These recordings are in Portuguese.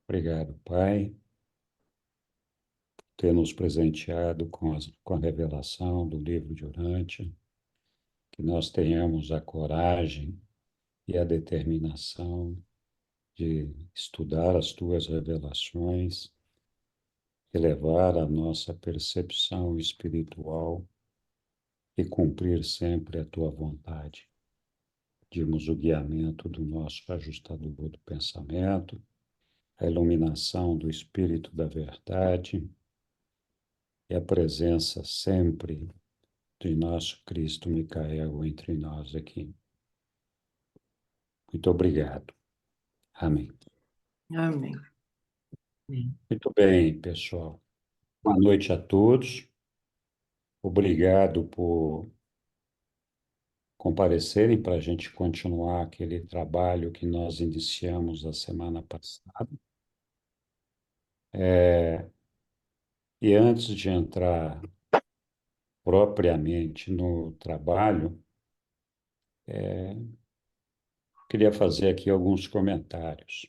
Obrigado, Pai, por ter nos presenteado com a revelação do livro de Urântia, que nós tenhamos a coragem e a determinação de estudar as tuas revelações, elevar a nossa percepção espiritual e cumprir sempre a tua vontade. Pedimos o guiamento do nosso ajustador do pensamento, a iluminação do Espírito da Verdade e a presença sempre de nosso Cristo Micael entre nós aqui. Muito obrigado. Amém. Amém. Muito bem, pessoal. Boa noite a todos. Obrigado por comparecerem para a gente continuar aquele trabalho que nós iniciamos a semana passada. E antes de entrar propriamente no trabalho, queria fazer aqui alguns comentários.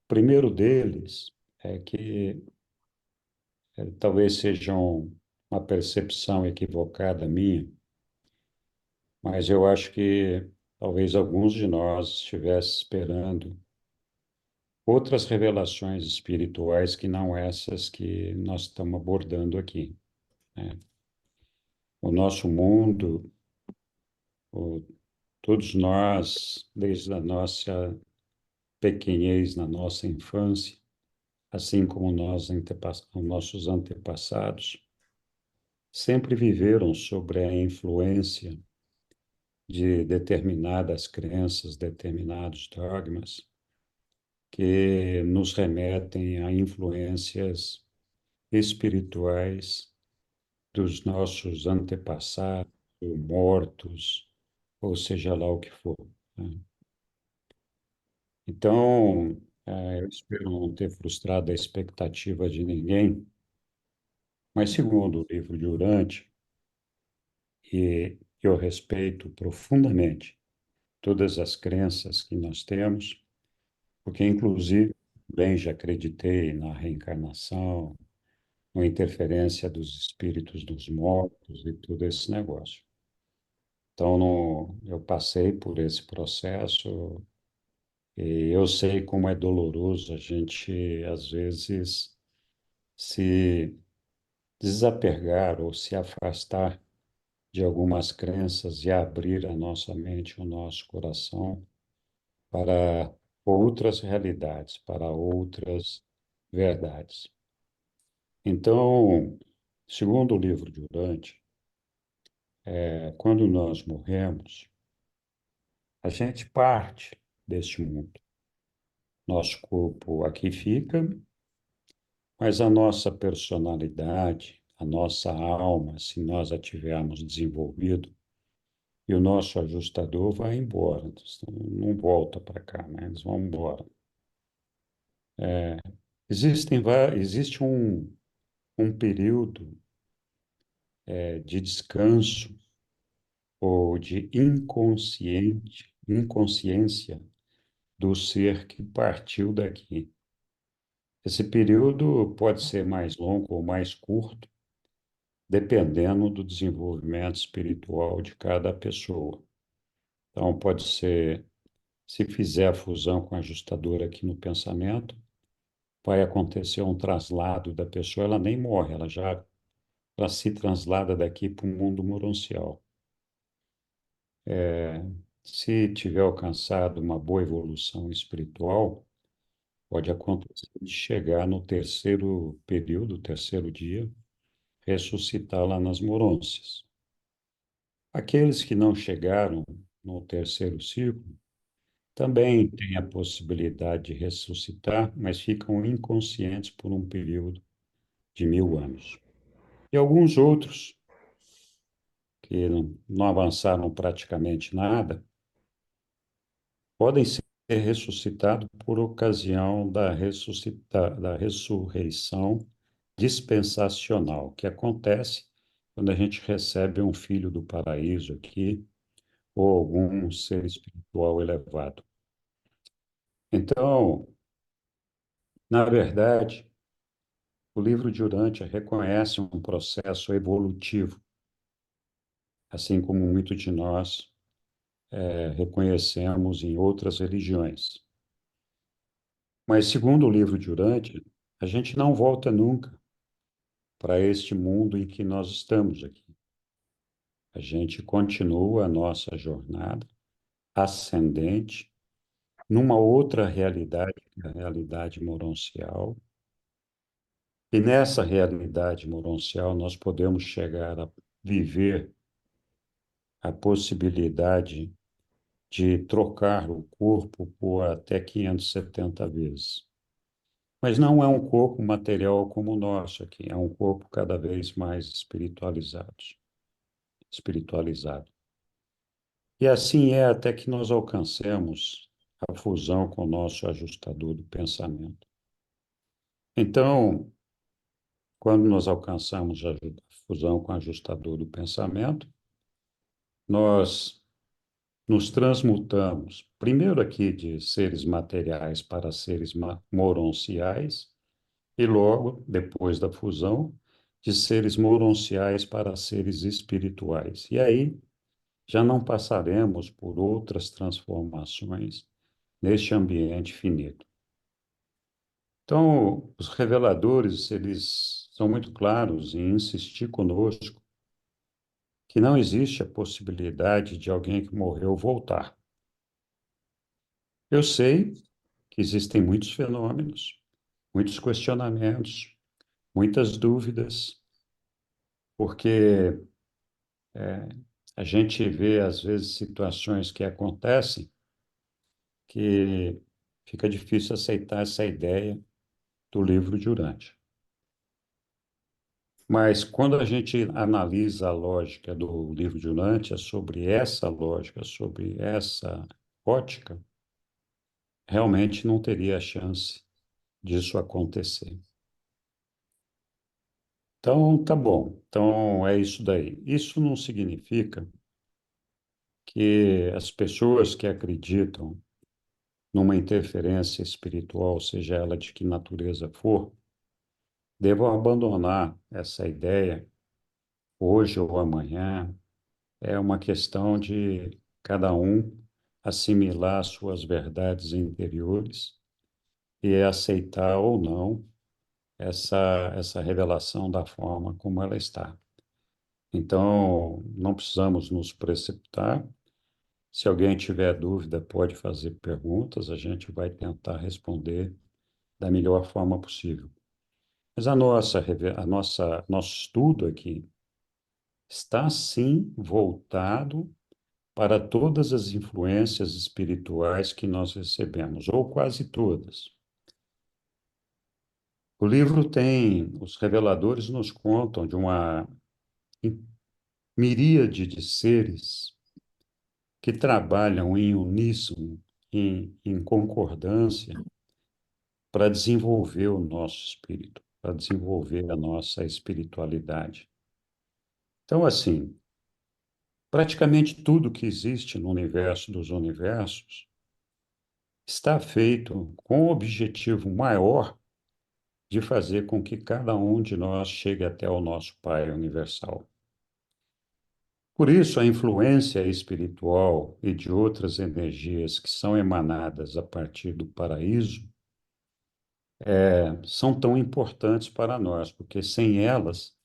O primeiro deles é que talvez seja uma percepção equivocada minha, mas eu acho que talvez alguns de nós estivessem esperando outras revelações espirituais que não essas que nós estamos abordando aqui, né? O nosso mundo, o, todos nós, desde a nossa pequenez, na nossa infância, assim como nossos antepassados, sempre viveram sobre a influência de determinadas crenças, determinados dogmas, que nos remetem a influências espirituais dos nossos antepassados, mortos, ou seja lá o que for, né? Então, eu espero não ter frustrado a expectativa de ninguém, mas segundo o livro de Urântia, e eu respeito profundamente todas as crenças que nós temos, porque, inclusive, bem já acreditei na reencarnação, na interferência dos espíritos dos mortos e todo esse negócio. Então, eu passei por esse processo e eu sei como é doloroso a gente, às vezes, se desapegar ou se afastar de algumas crenças e abrir a nossa mente, o nosso coração para outras realidades, para outras verdades. Então, segundo o livro de Urântia, quando nós morremos, a gente parte deste mundo. Nosso corpo aqui fica, mas a nossa personalidade, a nossa alma, se nós a tivermos desenvolvido, e o nosso ajustador vai embora, não volta para cá, né? Eles vão embora. Existe um período de descanso ou de inconsciência do ser que partiu daqui. Esse período pode ser mais longo ou mais curto, dependendo do desenvolvimento espiritual de cada pessoa. Então, pode ser, se fizer a fusão com a ajustadora aqui no pensamento, vai acontecer um traslado da pessoa, ela nem morre, ela se translada daqui para o mundo moroncial. Se tiver alcançado uma boa evolução espiritual, pode acontecer de chegar no terceiro período, terceiro dia, ressuscitar lá nas Morôncias. Aqueles que não chegaram no terceiro ciclo também têm a possibilidade de ressuscitar, mas ficam inconscientes por um período de 1000 anos. E alguns outros, que não avançaram praticamente nada, podem ser ressuscitados por ocasião da ressurreição dispensacional, que acontece quando a gente recebe um filho do paraíso aqui, ou algum ser espiritual elevado. Então, na verdade, o livro de Urântia reconhece um processo evolutivo, assim como muitos de nós reconhecemos em outras religiões. Mas, segundo o livro de Urântia, a gente não volta nunca para este mundo em que nós estamos aqui. A gente continua a nossa jornada ascendente numa outra realidade, a realidade moroncial. E nessa realidade moroncial nós podemos chegar a viver a possibilidade de trocar o corpo por até 570 vezes. Mas não é um corpo material como o nosso aqui, é um corpo cada vez mais espiritualizado. E assim é até que nós alcancemos a fusão com o nosso ajustador do pensamento. Então, quando nós alcançamos a fusão com o ajustador do pensamento, nós nos transmutamos, primeiro aqui de seres materiais para seres moronciais, e logo, depois da fusão, de seres moronciais para seres espirituais. E aí já não passaremos por outras transformações neste ambiente finito. Então, os reveladores, eles são muito claros em insistir conosco que não existe a possibilidade de alguém que morreu voltar. Eu sei que existem muitos fenômenos, muitos questionamentos, muitas dúvidas, porque a gente vê, às vezes, situações que acontecem que fica difícil aceitar essa ideia do livro de Urântia. Mas quando a gente analisa a lógica do livro de Urântia sobre essa lógica, sobre essa ótica, realmente não teria chance disso acontecer. Então, tá bom. Então, é isso daí. Isso não significa que as pessoas que acreditam numa interferência espiritual, seja ela de que natureza for, devam abandonar essa ideia hoje ou amanhã. É uma questão de cada um assimilar suas verdades interiores e aceitar ou não essa revelação da forma como ela está. Então, não precisamos nos precipitar. Se alguém tiver dúvida, pode fazer perguntas, a gente vai tentar responder da melhor forma possível. Mas nosso estudo aqui está sim voltado para todas as influências espirituais que nós recebemos, ou quase todas. O livro tem, os reveladores nos contam de uma miríade de seres que trabalham em uníssono, em concordância, para desenvolver o nosso espírito, para desenvolver a nossa espiritualidade. Então, assim, praticamente tudo que existe no universo dos universos está feito com o objetivo maior de fazer com que cada um de nós chegue até o nosso Pai universal. Por isso, a influência espiritual e de outras energias que são emanadas a partir do paraíso são tão importantes para nós, porque sem elas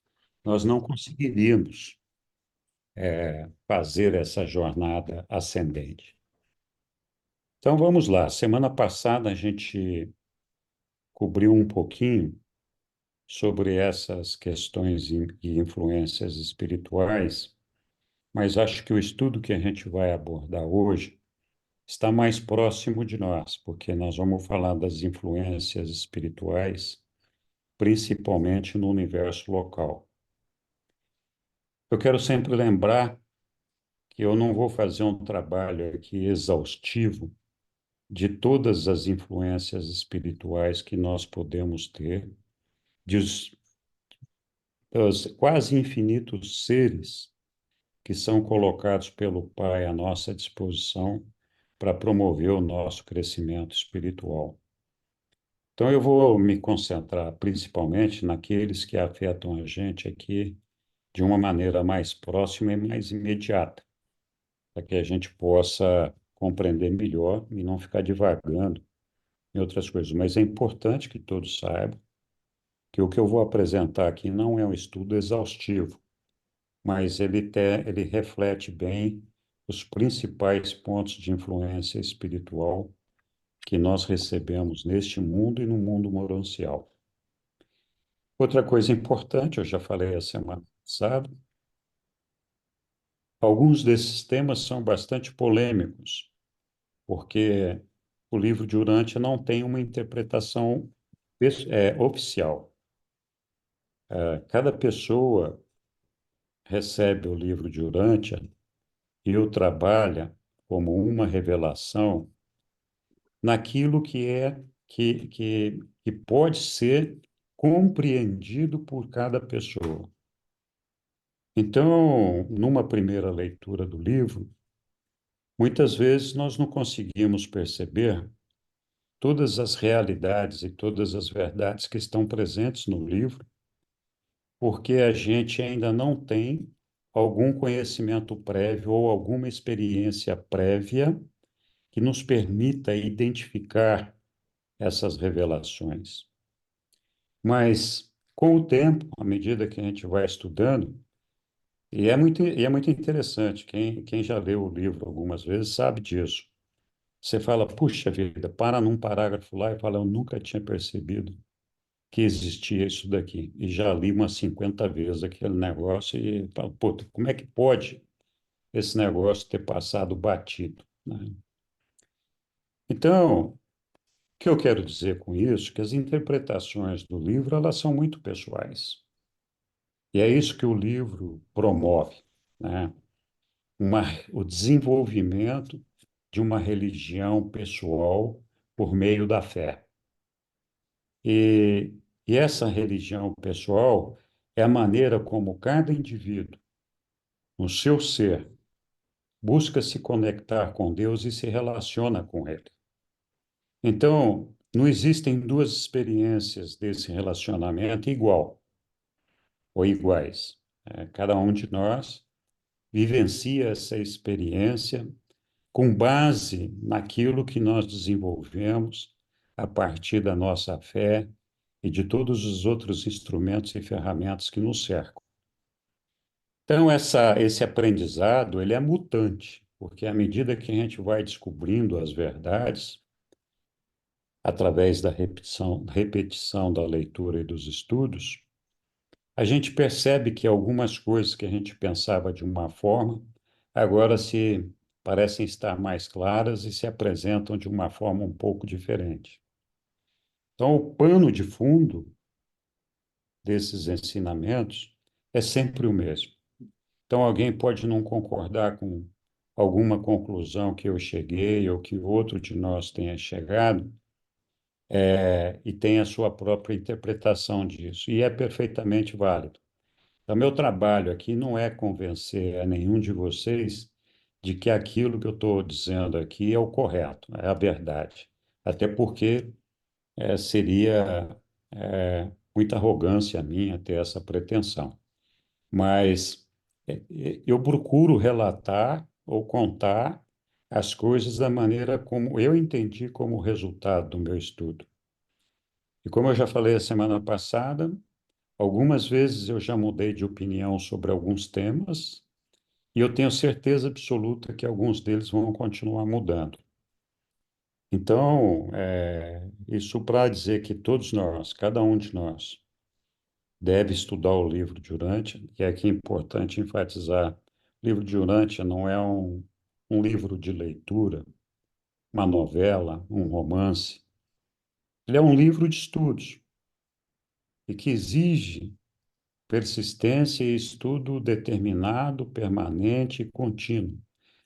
nós não conseguiríamos fazer essa jornada ascendente. Então vamos lá. Semana passada a gente cobriu um pouquinho sobre essas questões e influências espirituais, mas acho que o estudo que a gente vai abordar hoje está mais próximo de nós, porque nós vamos falar das influências espirituais, principalmente no universo local. Eu quero sempre lembrar que eu não vou fazer um trabalho aqui exaustivo de todas as influências espirituais que nós podemos ter, os quase infinitos seres que são colocados pelo Pai à nossa disposição para promover o nosso crescimento espiritual. Então, eu vou me concentrar principalmente naqueles que afetam a gente aqui de uma maneira mais próxima e mais imediata, para que a gente possa compreender melhor e não ficar divagando em outras coisas. Mas é importante que todos saibam que o que eu vou apresentar aqui não é um estudo exaustivo, mas ele reflete bem os principais pontos de influência espiritual que nós recebemos neste mundo e no mundo moroncial. Outra coisa importante, eu já falei a semana passada, alguns desses temas são bastante polêmicos, porque o livro de Urântia não tem uma interpretação oficial. Cada pessoa recebe o livro de Urântia e o trabalha como uma revelação naquilo que pode ser compreendido por cada pessoa. Então, numa primeira leitura do livro, muitas vezes nós não conseguimos perceber todas as realidades e todas as verdades que estão presentes no livro, porque a gente ainda não tem algum conhecimento prévio ou alguma experiência prévia que nos permita identificar essas revelações. Mas, com o tempo, à medida que a gente vai estudando, e é muito interessante, quem já leu o livro algumas vezes sabe disso. Você fala, puxa vida, para num parágrafo lá e fala, eu nunca tinha percebido que existia isso daqui. E já li umas 50 vezes aquele negócio e falo, pô, como é que pode esse negócio ter passado batido, né? Então, o que eu quero dizer com isso? Que as interpretações do livro, elas são muito pessoais. E é isso que o livro promove, né? Uma, o desenvolvimento de uma religião pessoal por meio da fé. E, e essa religião pessoal é a maneira como cada indivíduo, no seu ser, busca se conectar com Deus e se relaciona com Ele. Então, não existem duas experiências desse relacionamento igual ou iguais. Cada um de nós vivencia essa experiência com base naquilo que nós desenvolvemos a partir da nossa fé e de todos os outros instrumentos e ferramentas que nos cercam. Então, esse aprendizado, ele é mutante, porque à medida que a gente vai descobrindo as verdades, através da repetição da leitura e dos estudos, a gente percebe que algumas coisas que a gente pensava de uma forma, agora se parecem estar mais claras e se apresentam de uma forma um pouco diferente. Então, o pano de fundo desses ensinamentos é sempre o mesmo. Então, alguém pode não concordar com alguma conclusão que eu cheguei ou que outro de nós tenha chegado, e tem a sua própria interpretação disso, e é perfeitamente válido. Então, meu trabalho aqui não é convencer a nenhum de vocês de que aquilo que eu estou dizendo aqui é o correto, é a verdade. Até porque seria muita arrogância minha ter essa pretensão. Mas eu procuro relatar ou contar as coisas da maneira como eu entendi como resultado do meu estudo. E como eu já falei a semana passada, algumas vezes eu já mudei de opinião sobre alguns temas, e eu tenho certeza absoluta que alguns deles vão continuar mudando. Então, isso para dizer que todos nós, cada um de nós, deve estudar o livro de Urântia, e aqui é importante enfatizar, o livro de Urântia não é um livro de leitura, uma novela, um romance. Ele é um livro de estudos e que exige persistência e estudo determinado, permanente e contínuo.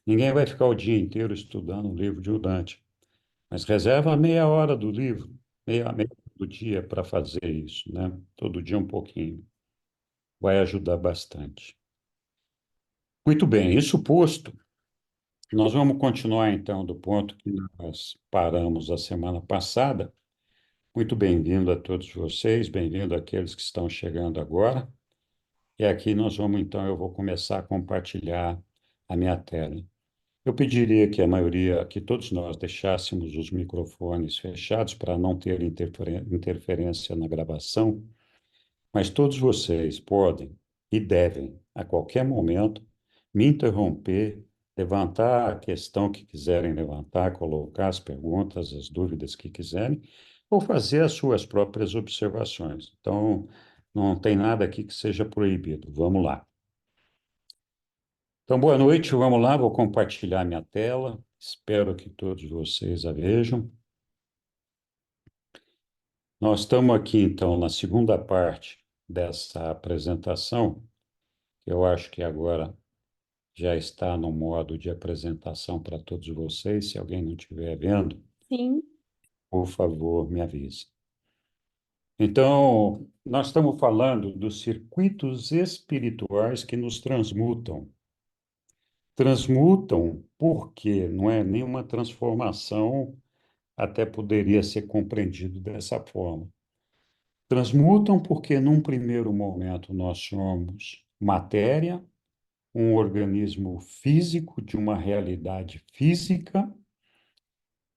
Ninguém vai ficar o dia inteiro estudando o livro de Urântia, mas reserva meia hora do livro, meia hora do dia para fazer isso, né? Todo dia um pouquinho. vai ajudar bastante. Muito bem, isso posto, nós vamos continuar então do ponto que nós paramos a semana passada. Muito bem-vindo a todos vocês, bem-vindo àqueles que estão chegando agora. E aqui nós vamos então, eu vou começar a compartilhar a minha tela. Eu pediria que a maioria, que todos nós deixássemos os microfones fechados para não ter interferência na gravação, mas todos vocês podem e devem, a qualquer momento, me interromper, levantar a questão que quiserem levantar, colocar as perguntas, as dúvidas que quiserem, ou fazer as suas próprias observações. Então, não tem nada aqui que seja proibido. Vamos lá. Então, boa noite, vamos lá, vou compartilhar minha tela. Espero que todos vocês a vejam. Nós estamos aqui, então, na segunda parte dessa apresentação. Eu acho que agora já está no modo de apresentação para todos vocês. Se alguém não estiver vendo, Sim, por favor, me avise. Então, nós estamos falando dos circuitos espirituais que nos transmutam. Transmutam porque não é nenhuma transformação, até poderia ser compreendido dessa forma. Transmutam porque, num primeiro momento, nós somos matéria, um organismo físico de uma realidade física,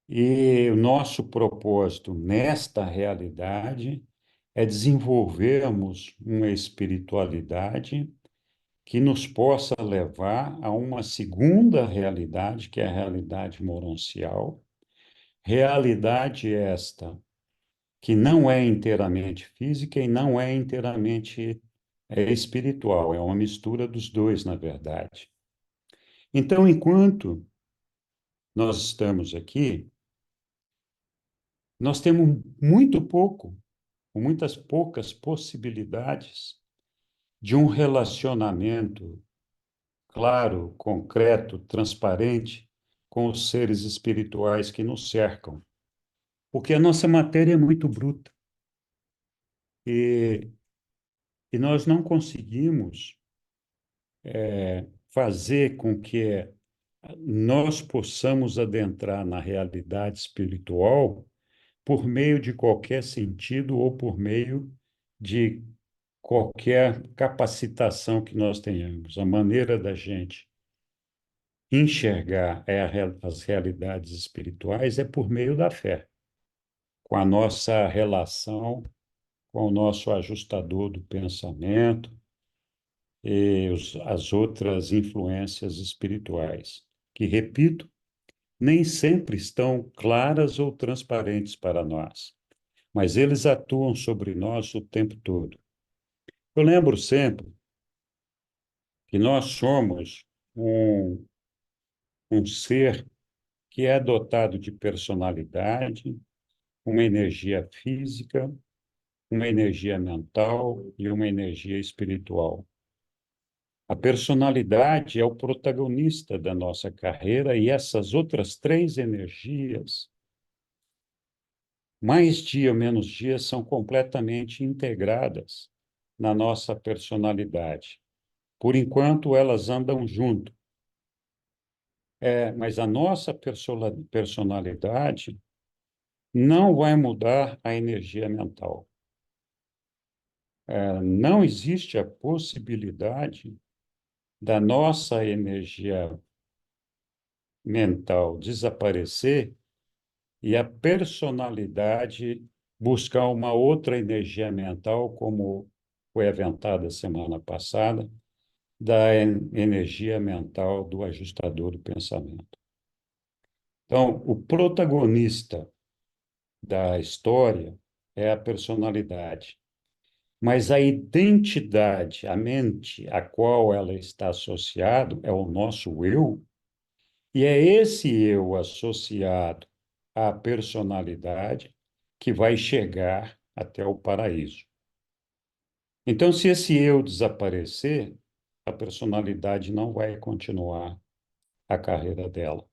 e o nosso propósito nesta realidade é desenvolvermos uma espiritualidade que nos possa levar a uma segunda realidade, que é a realidade moroncial, realidade esta que não é inteiramente física e não é inteiramente espiritual, é uma mistura dos dois, na verdade. Então, enquanto nós estamos aqui, nós temos muito pouco, ou muitas poucas possibilidades de um relacionamento claro, concreto, transparente com os seres espirituais que nos cercam, porque a nossa matéria é muito bruta e, e nós não conseguimos fazer com que nós possamos adentrar na realidade espiritual por meio de qualquer sentido ou por meio de qualquer capacitação que nós tenhamos. A maneira da gente enxergar as realidades espirituais é por meio da fé, com a nossa relação com o nosso ajustador do pensamento e as outras influências espirituais, que, repito, nem sempre estão claras ou transparentes para nós, mas eles atuam sobre nós o tempo todo. Eu lembro sempre que nós somos um, um ser que é dotado de personalidade, uma energia física, uma energia mental e uma energia espiritual. A personalidade é o protagonista da nossa carreira e essas outras três energias, mais dia ou menos dia, são completamente integradas na nossa personalidade. Por enquanto, elas andam junto. Mas a nossa personalidade não vai mudar a energia mental. Não existe a possibilidade da nossa energia mental desaparecer e a personalidade buscar uma outra energia mental, como foi aventada semana passada, da energia mental do ajustador do pensamento. Então, o protagonista da história é a personalidade, mas a identidade, a mente a qual ela está associado é o nosso eu, e é esse eu associado à personalidade que vai chegar até o paraíso. Então, se esse eu desaparecer, a personalidade não vai continuar a carreira dela.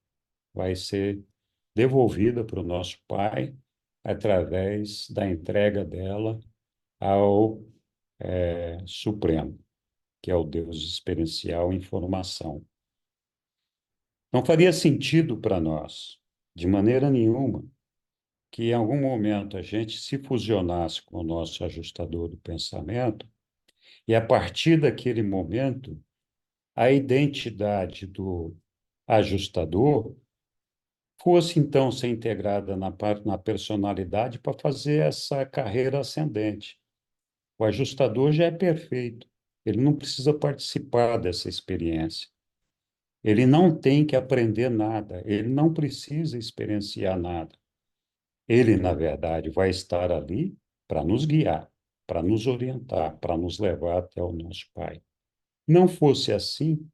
Vai ser devolvida para o nosso Pai através da entrega dela ao supremo, que é o Deus experiencial em formação. Não faria sentido para nós, de maneira nenhuma, que em algum momento a gente se fusionasse com o nosso ajustador do pensamento e, a partir daquele momento, a identidade do ajustador fosse, então, ser integrada na personalidade para fazer essa carreira ascendente. O ajustador já é perfeito, ele não precisa participar dessa experiência. Ele não tem que aprender nada, ele não precisa experienciar nada. Ele, na verdade, vai estar ali para nos guiar, para nos orientar, para nos levar até o nosso Pai. Não fosse assim,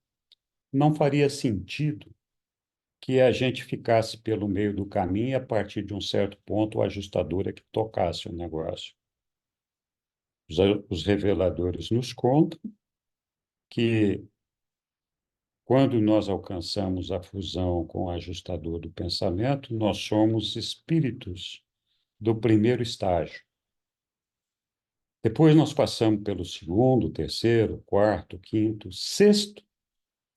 não faria sentido que a gente ficasse pelo meio do caminho e, a partir de um certo ponto, o ajustador é que tocasse o negócio. Os reveladores nos contam que, quando nós alcançamos a fusão com o ajustador do pensamento, nós somos espíritos do primeiro estágio. Depois nós passamos pelo segundo, terceiro, quarto, quinto, sexto,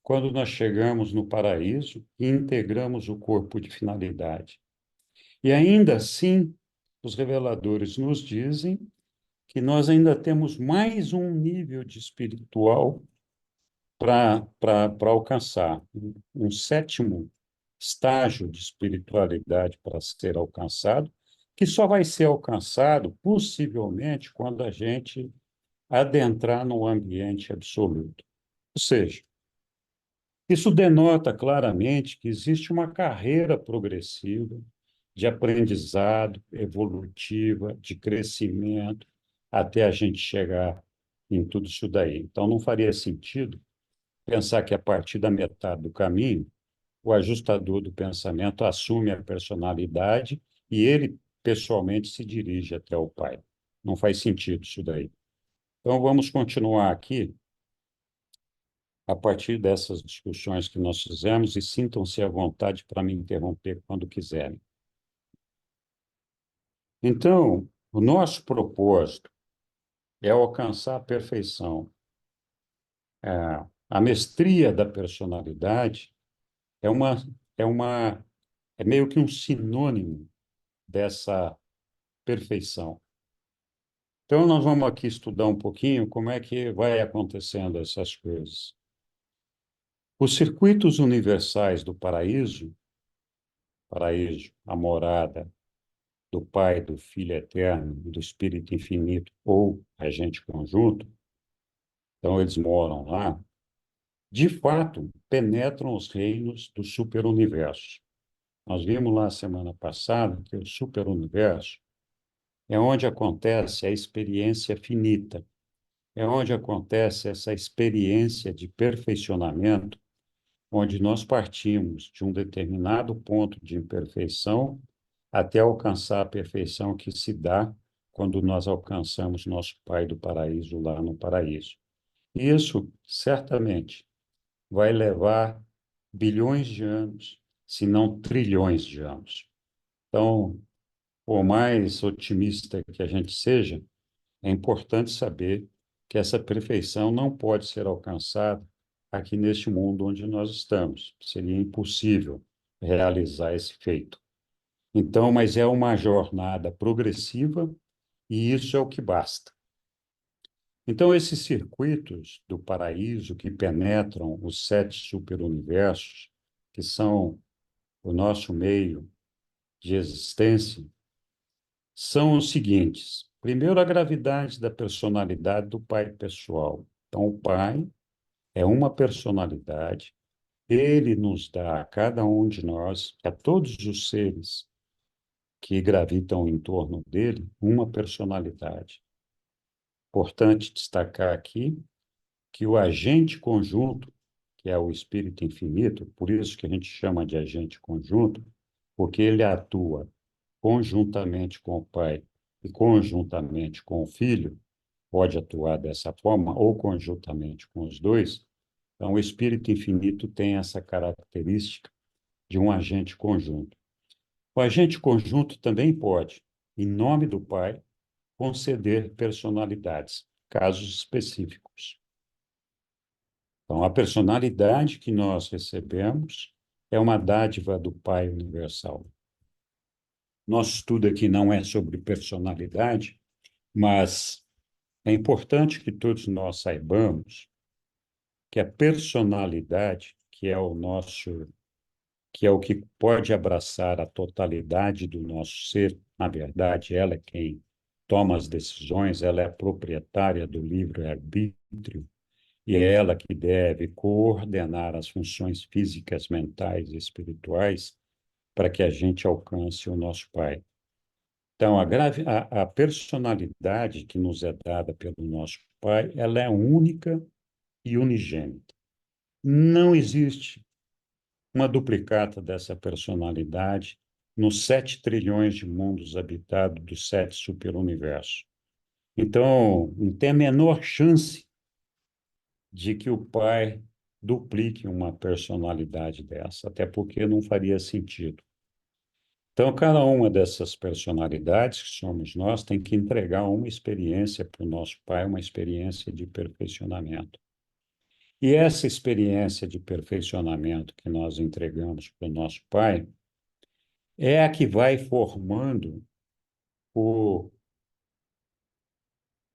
quando nós chegamos no paraíso e integramos o corpo de finalidade. E ainda assim, os reveladores nos dizem que nós ainda temos mais um nível de espiritual para alcançar, um sétimo estágio de espiritualidade para ser alcançado, que só vai ser alcançado, possivelmente, quando a gente adentrar no ambiente absoluto. Ou seja, isso denota claramente que existe uma carreira progressiva de aprendizado, evolutiva, de crescimento, até a gente chegar em tudo isso daí. Então, não faria sentido pensar que, a partir da metade do caminho, o ajustador do pensamento assume a personalidade e ele, pessoalmente, se dirige até o Pai. Não faz sentido isso daí. Então, vamos continuar aqui a partir dessas discussões que nós fizemos e sintam-se à vontade para me interromper quando quiserem. Então, o nosso propósito é alcançar a perfeição. A mestria da personalidade é uma, é uma, é meio que um sinônimo dessa perfeição. Então, nós vamos aqui estudar um pouquinho como é que vai acontecendo essas coisas. Os circuitos universais do paraíso, paraíso, a morada do Pai, do Filho eterno, do Espírito infinito ou agente conjunto, então eles moram lá, de fato, penetram os reinos do superuniverso. Nós vimos lá semana passada que o superuniverso é onde acontece a experiência finita, é onde acontece essa experiência de perfeicionamento, onde nós partimos de um determinado ponto de imperfeição até alcançar a perfeição que se dá quando nós alcançamos nosso Pai do paraíso lá no paraíso. Isso, certamente, vai levar bilhões de anos, se não trilhões de anos. Então, por mais otimista que a gente seja, é importante saber que essa perfeição não pode ser alcançada aqui neste mundo onde nós estamos. Seria impossível realizar esse feito. Então, mas é uma jornada progressiva e isso é o que basta. Então, esses circuitos do paraíso que penetram os sete superuniversos, que são o nosso meio de existência, são os seguintes. Primeiro, a gravidade da personalidade do Pai pessoal. Então, o Pai é uma personalidade, ele nos dá a cada um de nós, a todos os seres que gravitam em torno dele, uma personalidade. Importante destacar aqui que o agente conjunto, que é o Espírito Infinito, por isso que a gente chama de agente conjunto, porque ele atua conjuntamente com o Pai e conjuntamente com o Filho, pode atuar dessa forma, ou conjuntamente com os dois. Então, o Espírito Infinito tem essa característica de um agente conjunto. O agente conjunto também pode, em nome do Pai, conceder personalidades. casos específicos. Então, a personalidade que nós recebemos é uma dádiva do Pai Universal. Nosso estudo aqui não é sobre personalidade, mas é importante que todos nós saibamos que a personalidade, que é o que pode abraçar a totalidade do nosso ser, na verdade, ela é quem toma as decisões, ela é a proprietária do livre-arbítrio, e é ela que deve coordenar as funções físicas, mentais e espirituais para que a gente alcance o nosso Pai. Então, a personalidade que nos é dada pelo nosso Pai, ela é única e unigênita. Não existe uma duplicata dessa personalidade nos 7 trilhões de mundos habitados dos 7 superuniversos. Então, não tem a menor chance de que o Pai duplique uma personalidade dessa, até porque não faria sentido. Então, cada uma dessas personalidades que somos nós tem que entregar uma experiência para o nosso Pai, uma experiência de perfeccionamento. E essa experiência de perfeccionamento que nós entregamos para o nosso Pai é a que vai formando o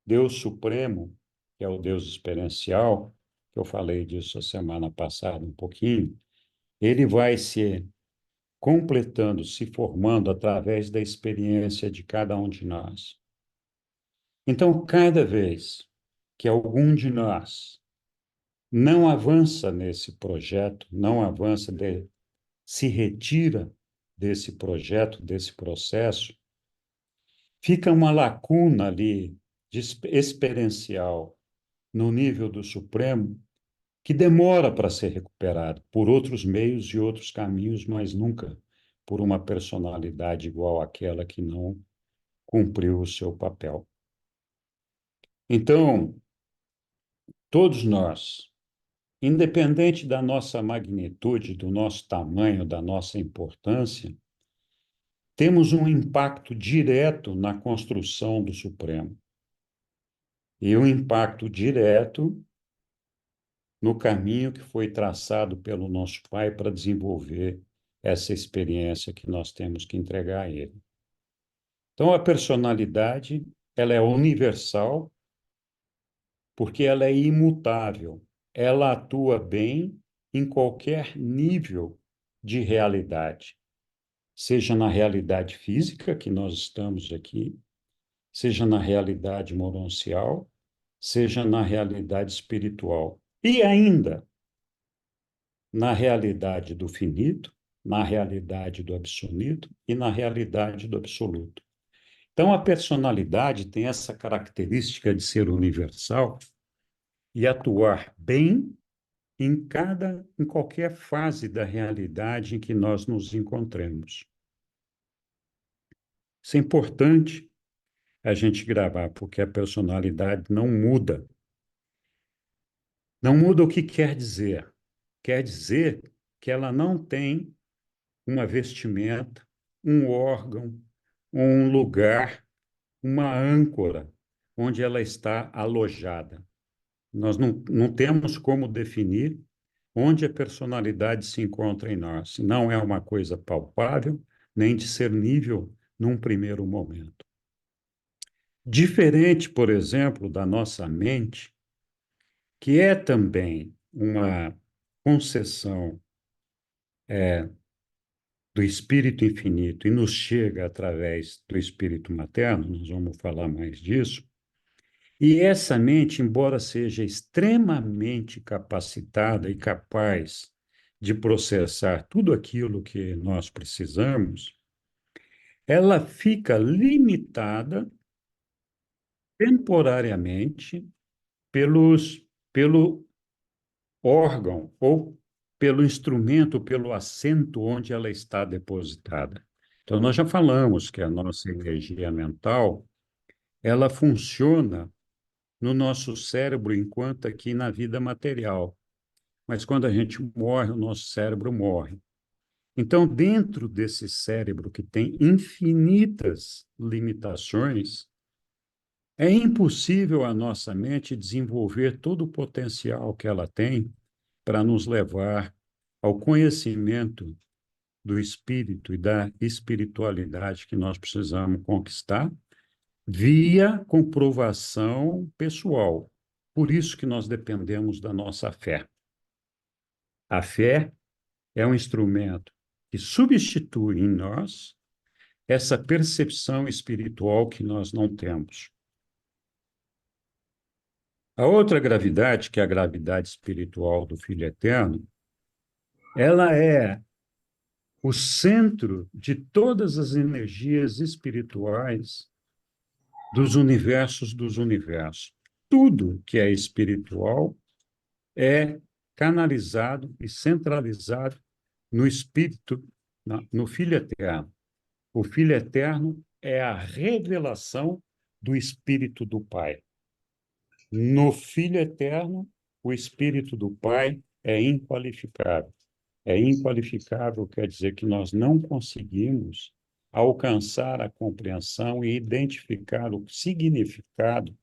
Deus Supremo, que é o Deus experiencial, que eu falei disso a semana passada um pouquinho, ele vai se completando, se formando através da experiência de cada um de nós. Então, cada vez que algum de nós não avança nesse projeto, não avança, se retira desse projeto, desse processo, fica uma lacuna ali experiencial no nível do Supremo que demora para ser recuperado por outros meios e outros caminhos, mas nunca por uma personalidade igual àquela que não cumpriu o seu papel. Então, todos nós, independente da nossa magnitude, do nosso tamanho, da nossa importância, temos um impacto direto na construção do Supremo. E um impacto direto no caminho que foi traçado pelo nosso Pai para desenvolver essa experiência que nós temos que entregar a Ele. Então, a personalidade, ela é universal, porque ela é imutável. Ela atua bem em qualquer nível de realidade, seja na realidade física, que nós estamos aqui, seja na realidade moroncial, seja na realidade espiritual. E ainda na realidade do finito, na realidade do absoluto e na realidade do absoluto. Então, a personalidade tem essa característica de ser universal e atuar bem em qualquer fase da realidade em que nós nos encontremos. Isso é importante a gente gravar, porque a personalidade não muda. Não muda o que quer dizer. Quer dizer que ela não tem uma vestimenta, um órgão, um lugar, uma âncora onde ela está alojada. Nós não temos como definir onde a personalidade se encontra em nós. Não é uma coisa palpável, nem discernível num primeiro momento. Diferente, por exemplo, da nossa mente, que é também uma concessão do Espírito Infinito e nos chega através do Espírito Materno, nós vamos falar mais disso. E essa mente, embora seja extremamente capacitada e capaz de processar tudo aquilo que nós precisamos, ela fica limitada temporariamente pelo órgão ou pelo instrumento, pelo assento onde ela está depositada. Então, nós já falamos que a nossa energia mental, ela funciona no nosso cérebro enquanto aqui na vida material. Mas quando a gente morre, o nosso cérebro morre. Então, dentro desse cérebro que tem infinitas limitações, É impossível a nossa mente desenvolver todo o potencial que ela tem para nos levar ao conhecimento do espírito e da espiritualidade que nós precisamos conquistar via comprovação pessoal. Por isso que nós dependemos da nossa fé. A fé é um instrumento que substitui em nós essa percepção espiritual que nós não temos. A outra gravidade, que é a gravidade espiritual do Filho Eterno, ela é o centro de todas as energias espirituais dos universos. Tudo que é espiritual é canalizado e centralizado no Espírito, no Filho Eterno. O Filho Eterno é a revelação do Espírito do Pai. No Filho Eterno, o Espírito do Pai é inqualificável. É inqualificável quer dizer que nós não conseguimos alcançar a compreensão e identificar o significado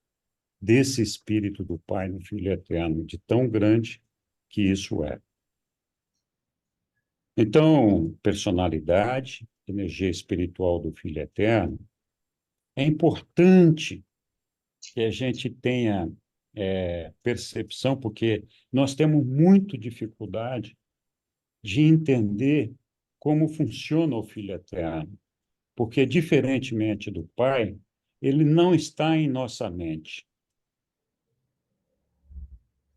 desse Espírito do Pai no Filho Eterno, de tão grande que isso é. Então, personalidade, energia espiritual do Filho Eterno, é importante que a gente tenha percepção, porque nós temos muita dificuldade de entender como funciona o Filho Eterno, porque, diferentemente do Pai, ele não está em nossa mente.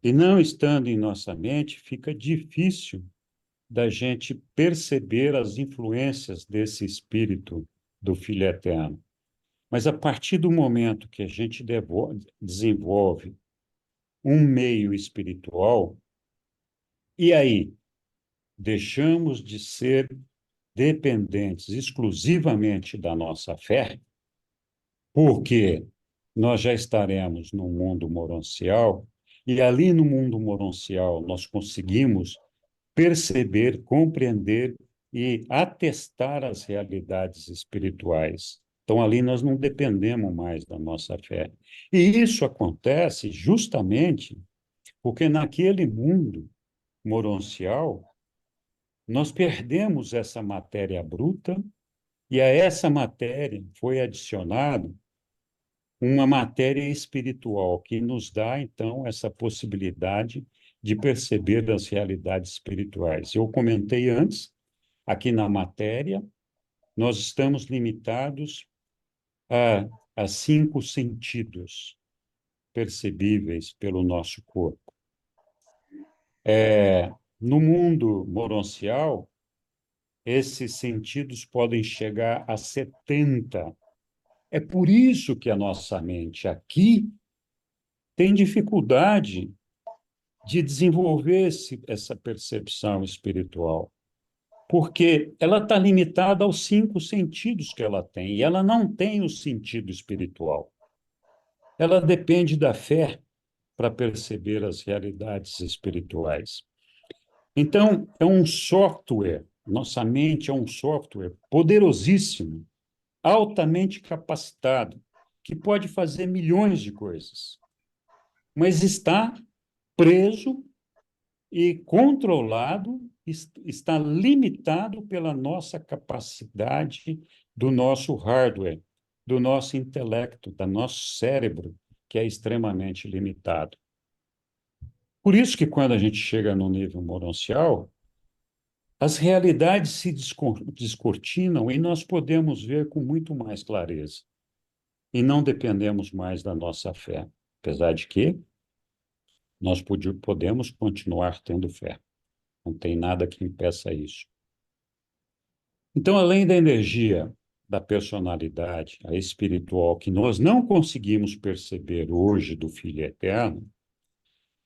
E não estando em nossa mente, fica difícil da gente perceber as influências desse espírito do Filho Eterno. Mas a partir do momento que a gente desenvolve um meio espiritual, e aí deixamos de ser dependentes exclusivamente da nossa fé, porque nós já estaremos no mundo moroncial, e ali no mundo moroncial nós conseguimos perceber, compreender e atestar as realidades espirituais. Então, ali nós não dependemos mais da nossa fé. E isso acontece justamente porque naquele mundo moroncial, nós perdemos essa matéria bruta e a essa matéria foi adicionado uma matéria espiritual que nos dá, então, essa possibilidade de perceber as realidades espirituais. Eu comentei antes, aqui na matéria, nós estamos limitados a 5 sentidos percebíveis pelo nosso corpo. No mundo moroncial, esses sentidos podem chegar a 70. É por isso que a nossa mente aqui tem dificuldade de desenvolver essa percepção espiritual, porque ela está limitada aos 5 sentidos que ela tem, e ela não tem o sentido espiritual. Ela depende da fé para perceber as realidades espirituais. Então, é um software, nossa mente é um software poderosíssimo, altamente capacitado, que pode fazer milhões de coisas, mas está preso e controlado, está limitado pela nossa capacidade do nosso hardware, do nosso intelecto, do nosso cérebro, que é extremamente limitado. Por isso que quando a gente chega no nível moroncial, as realidades se descortinam e nós podemos ver com muito mais clareza. E não dependemos mais da nossa fé, apesar de que nós podemos continuar tendo fé. Não tem nada que impeça isso. Então, além da energia da personalidade, a espiritual, que nós não conseguimos perceber hoje do Filho Eterno,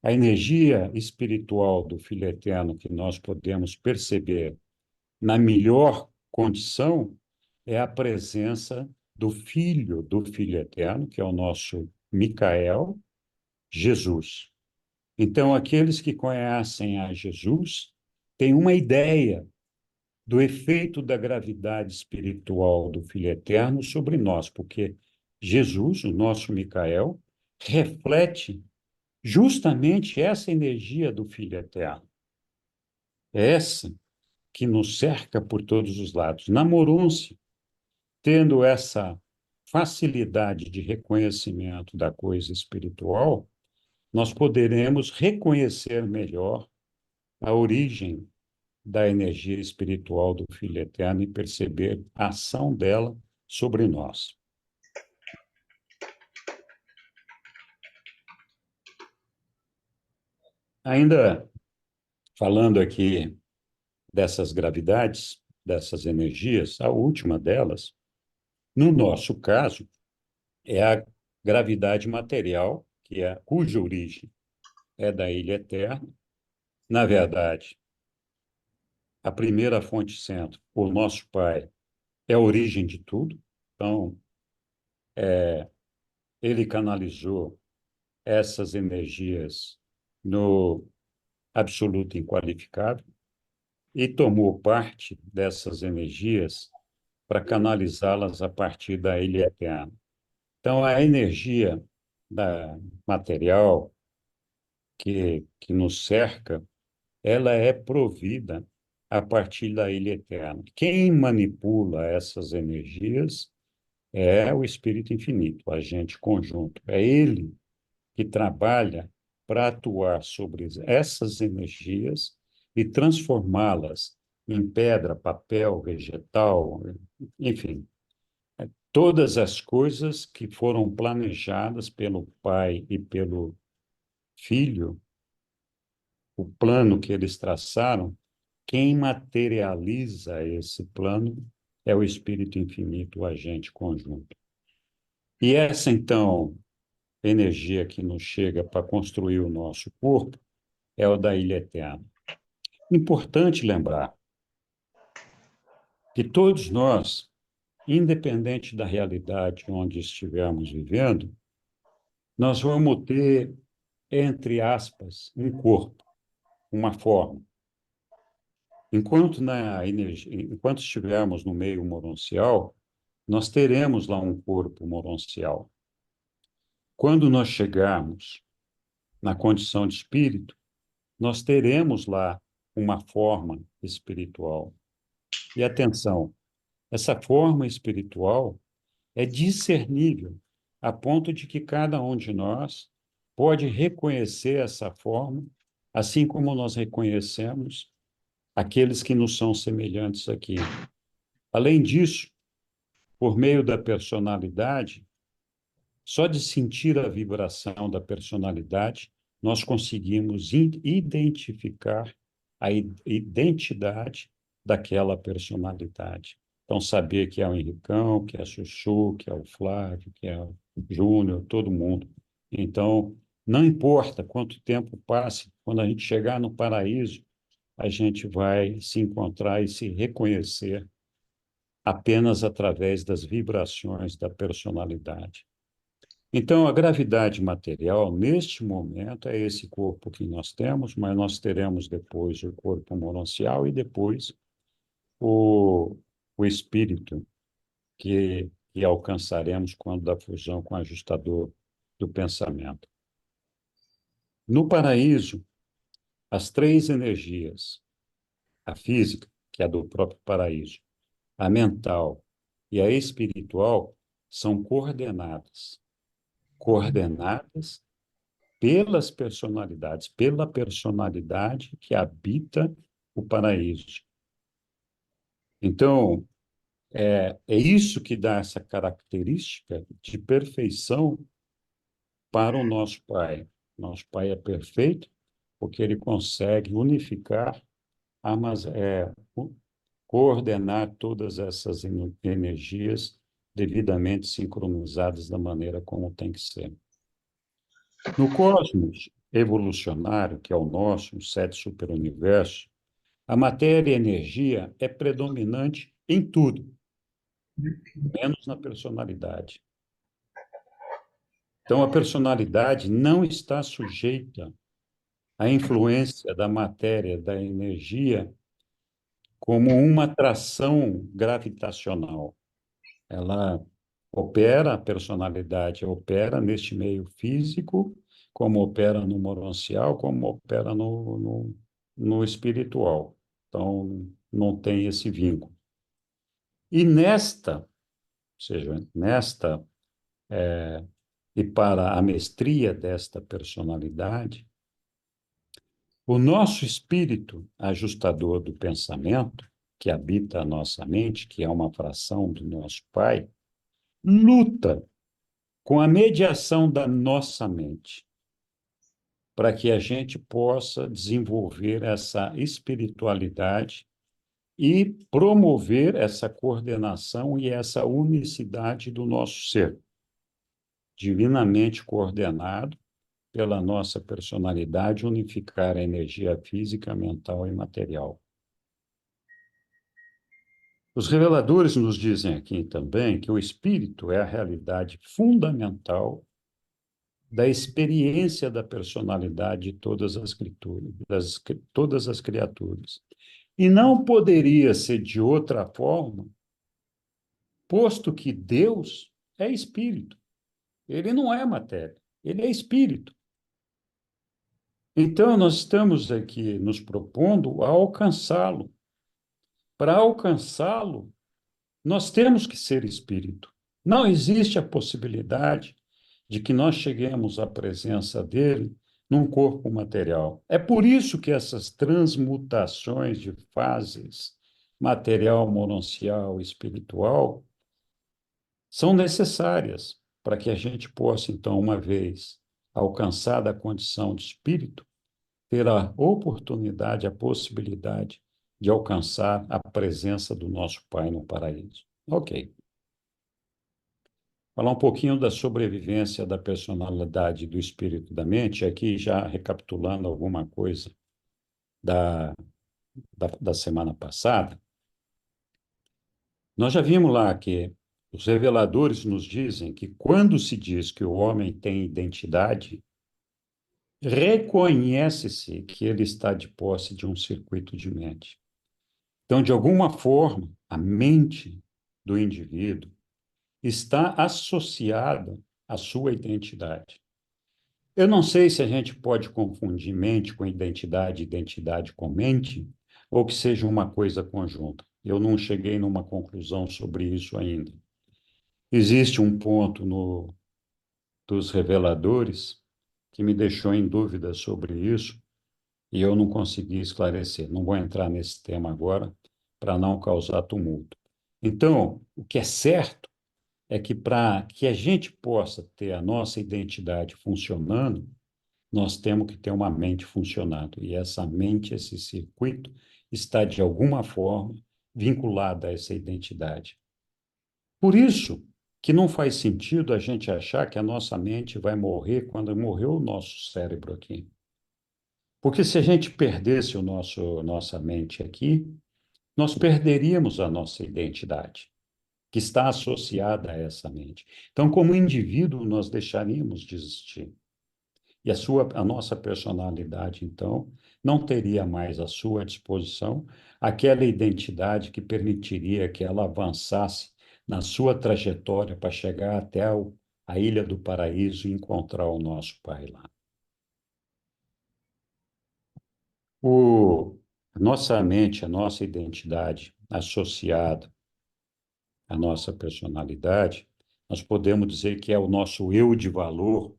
a energia espiritual do Filho Eterno que nós podemos perceber na melhor condição é a presença do Filho Eterno, que é o nosso Micael, Jesus. Então, aqueles que conhecem a Jesus têm uma ideia do efeito da gravidade espiritual do Filho Eterno sobre nós, porque Jesus, o nosso Micael, reflete justamente essa energia do Filho Eterno. É essa que nos cerca por todos os lados. Namorou-se, tendo essa facilidade de reconhecimento da coisa espiritual, nós poderemos reconhecer melhor a origem da energia espiritual do Filho Eterno e perceber a ação dela sobre nós. Ainda falando aqui dessas gravidades, dessas energias, a última delas, no nosso caso, é a gravidade material, cuja origem é da ilha eterna. Na verdade, a primeira fonte centro, o nosso Pai, é a origem de tudo. Então, ele canalizou essas energias no absoluto inqualificável e tomou parte dessas energias para canalizá-las a partir da ilha eterna. Então, a energia da material que nos cerca, ela é provida a partir da ilha eterna. Quem manipula essas energias é o Espírito Infinito, o agente conjunto. É ele que trabalha para atuar sobre essas energias e transformá-las em pedra, papel, vegetal, enfim, todas as coisas que foram planejadas pelo Pai e pelo Filho, o plano que eles traçaram, quem materializa esse plano é o Espírito Infinito, o agente conjunto. E essa, então, energia que nos chega para construir o nosso corpo é o da ilha eterna. Importante lembrar que todos nós, independente da realidade onde estivermos vivendo, nós vamos ter, entre aspas, um corpo, uma forma. Enquanto estivermos no meio moroncial, nós teremos lá um corpo moroncial. Quando nós chegarmos na condição de espírito, nós teremos lá uma forma espiritual. E atenção, essa forma espiritual é discernível, a ponto de que cada um de nós pode reconhecer essa forma, assim como nós reconhecemos aqueles que nos são semelhantes aqui. Além disso, por meio da personalidade, só de sentir a vibração da personalidade, nós conseguimos identificar a identidade daquela personalidade. Então, saber que é o Henricão, que é a Chuchu, que é o Flávio, que é o Júnior, todo mundo. Então, não importa quanto tempo passe, quando a gente chegar no paraíso, a gente vai se encontrar e se reconhecer apenas através das vibrações da personalidade. Então, a gravidade material, neste momento, é esse corpo que nós temos, mas nós teremos depois o corpo monancial e depois o, o espírito que alcançaremos quando da fusão com o ajustador do pensamento. No paraíso, as três energias, a física, que é do próprio paraíso, a mental e a espiritual, são coordenadas pelas personalidades, pela personalidade que habita o paraíso. Então, é isso que dá essa característica de perfeição para o nosso Pai. Nosso Pai é perfeito porque ele consegue unificar, coordenar todas essas energias devidamente sincronizadas da maneira como tem que ser. No cosmos evolucionário, que é o nosso, os sete superuniversos, a matéria e a energia é predominante em tudo, menos na personalidade. Então, a personalidade não está sujeita à influência da matéria, da energia, como uma atração gravitacional. Ela Opera, a personalidade opera neste meio físico, como opera no moroncial, como opera no espiritual. Então, não tem esse vínculo. E ou seja, e para a mestria desta personalidade, o nosso espírito ajustador do pensamento, que habita a nossa mente, que é uma fração do nosso Pai, luta com a mediação da nossa mente, para que a gente possa desenvolver essa espiritualidade e promover essa coordenação e essa unicidade do nosso ser, divinamente coordenado pela nossa personalidade, unificar a energia física, mental e material. Os reveladores nos dizem aqui também que o espírito é a realidade fundamental da experiência da personalidade de todas as criaturas. E não poderia ser de outra forma, posto que Deus é espírito. Ele não é matéria, ele é espírito. Então, nós estamos aqui nos propondo a alcançá-lo. Para alcançá-lo, nós temos que ser espírito. Não existe a possibilidade de que nós cheguemos à presença dele num corpo material. É por isso que essas transmutações de fases, material, mononcial, espiritual, são necessárias para que a gente possa, então, uma vez alcançada a condição de espírito, ter a oportunidade, a possibilidade de alcançar a presença do nosso Pai no paraíso. Ok. Falar um pouquinho da sobrevivência da personalidade do espírito da mente, aqui já recapitulando alguma coisa da, da semana passada. Nós já vimos lá que os reveladores nos dizem que quando se diz que o homem tem identidade, reconhece-se que ele está de posse de um circuito de mente. Então, de alguma forma, a mente do indivíduo está associada à sua identidade. Eu não sei se a gente pode confundir mente com identidade, identidade com mente, ou que seja uma coisa conjunta. Eu não cheguei numa conclusão sobre isso ainda. Existe um ponto dos reveladores que me deixou em dúvida sobre isso e eu não consegui esclarecer. Não vou entrar nesse tema agora para não causar tumulto. Então, o que é certo é que para que a gente possa ter a nossa identidade funcionando, nós temos que ter uma mente funcionando. E essa mente, esse circuito, está de alguma forma vinculada a essa identidade. Por isso que não faz sentido a gente achar que a nossa mente vai morrer quando morreu o nosso cérebro aqui. Porque se a gente perdesse nossa mente aqui, nós perderíamos a nossa identidade, que está associada a essa mente. Então, como indivíduo, nós deixaríamos de existir. E a nossa personalidade, então, não teria mais à sua disposição aquela identidade que permitiria que ela avançasse na sua trajetória para chegar até a Ilha do Paraíso e encontrar o nosso Pai lá. A nossa mente, a nossa identidade associada à nossa personalidade, nós podemos dizer que é o nosso eu de valor.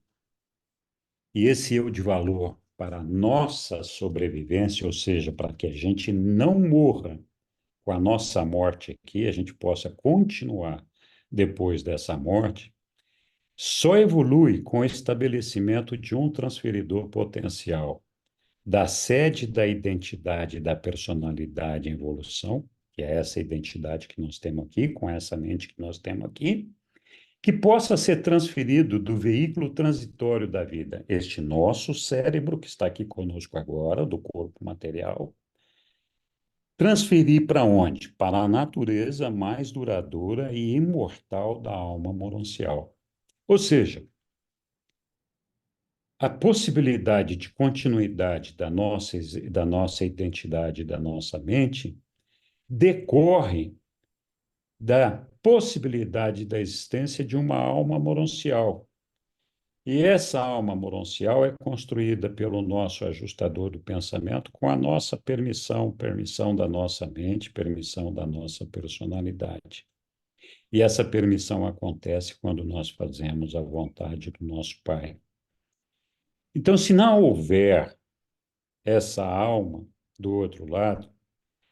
E esse eu de valor para a nossa sobrevivência, ou seja, para que a gente não morra com a nossa morte aqui, a gente possa continuar depois dessa morte, só evolui com o estabelecimento de um transferidor potencial da sede da identidade, da personalidade em evolução, que é essa identidade que nós temos aqui, com essa mente que nós temos aqui, que possa ser transferido do veículo transitório da vida, este nosso cérebro que está aqui conosco agora, do corpo material, transferir para onde? Para a natureza mais duradoura e imortal da alma moroncial. Ou seja, a possibilidade de continuidade da nossa identidade, da nossa mente, decorre da possibilidade da existência de uma alma moroncial. E essa alma moroncial é construída pelo nosso ajustador do pensamento com a nossa permissão, permissão da nossa mente, permissão da nossa personalidade. E essa permissão acontece quando nós fazemos a vontade do nosso Pai. Então, se não houver essa alma do outro lado,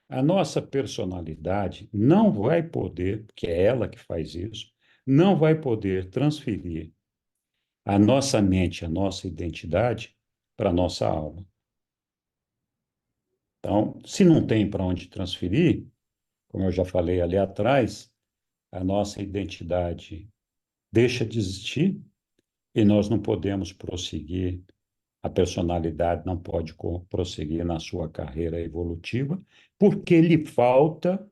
a nossa personalidade não vai poder, que é ela que faz isso, não vai poder transferir a nossa mente, a nossa identidade para a nossa alma. Então, se não tem para onde transferir, como eu já falei ali atrás, a nossa identidade deixa de existir e nós não podemos prosseguir, a personalidade não pode prosseguir na sua carreira evolutiva, porque lhe falta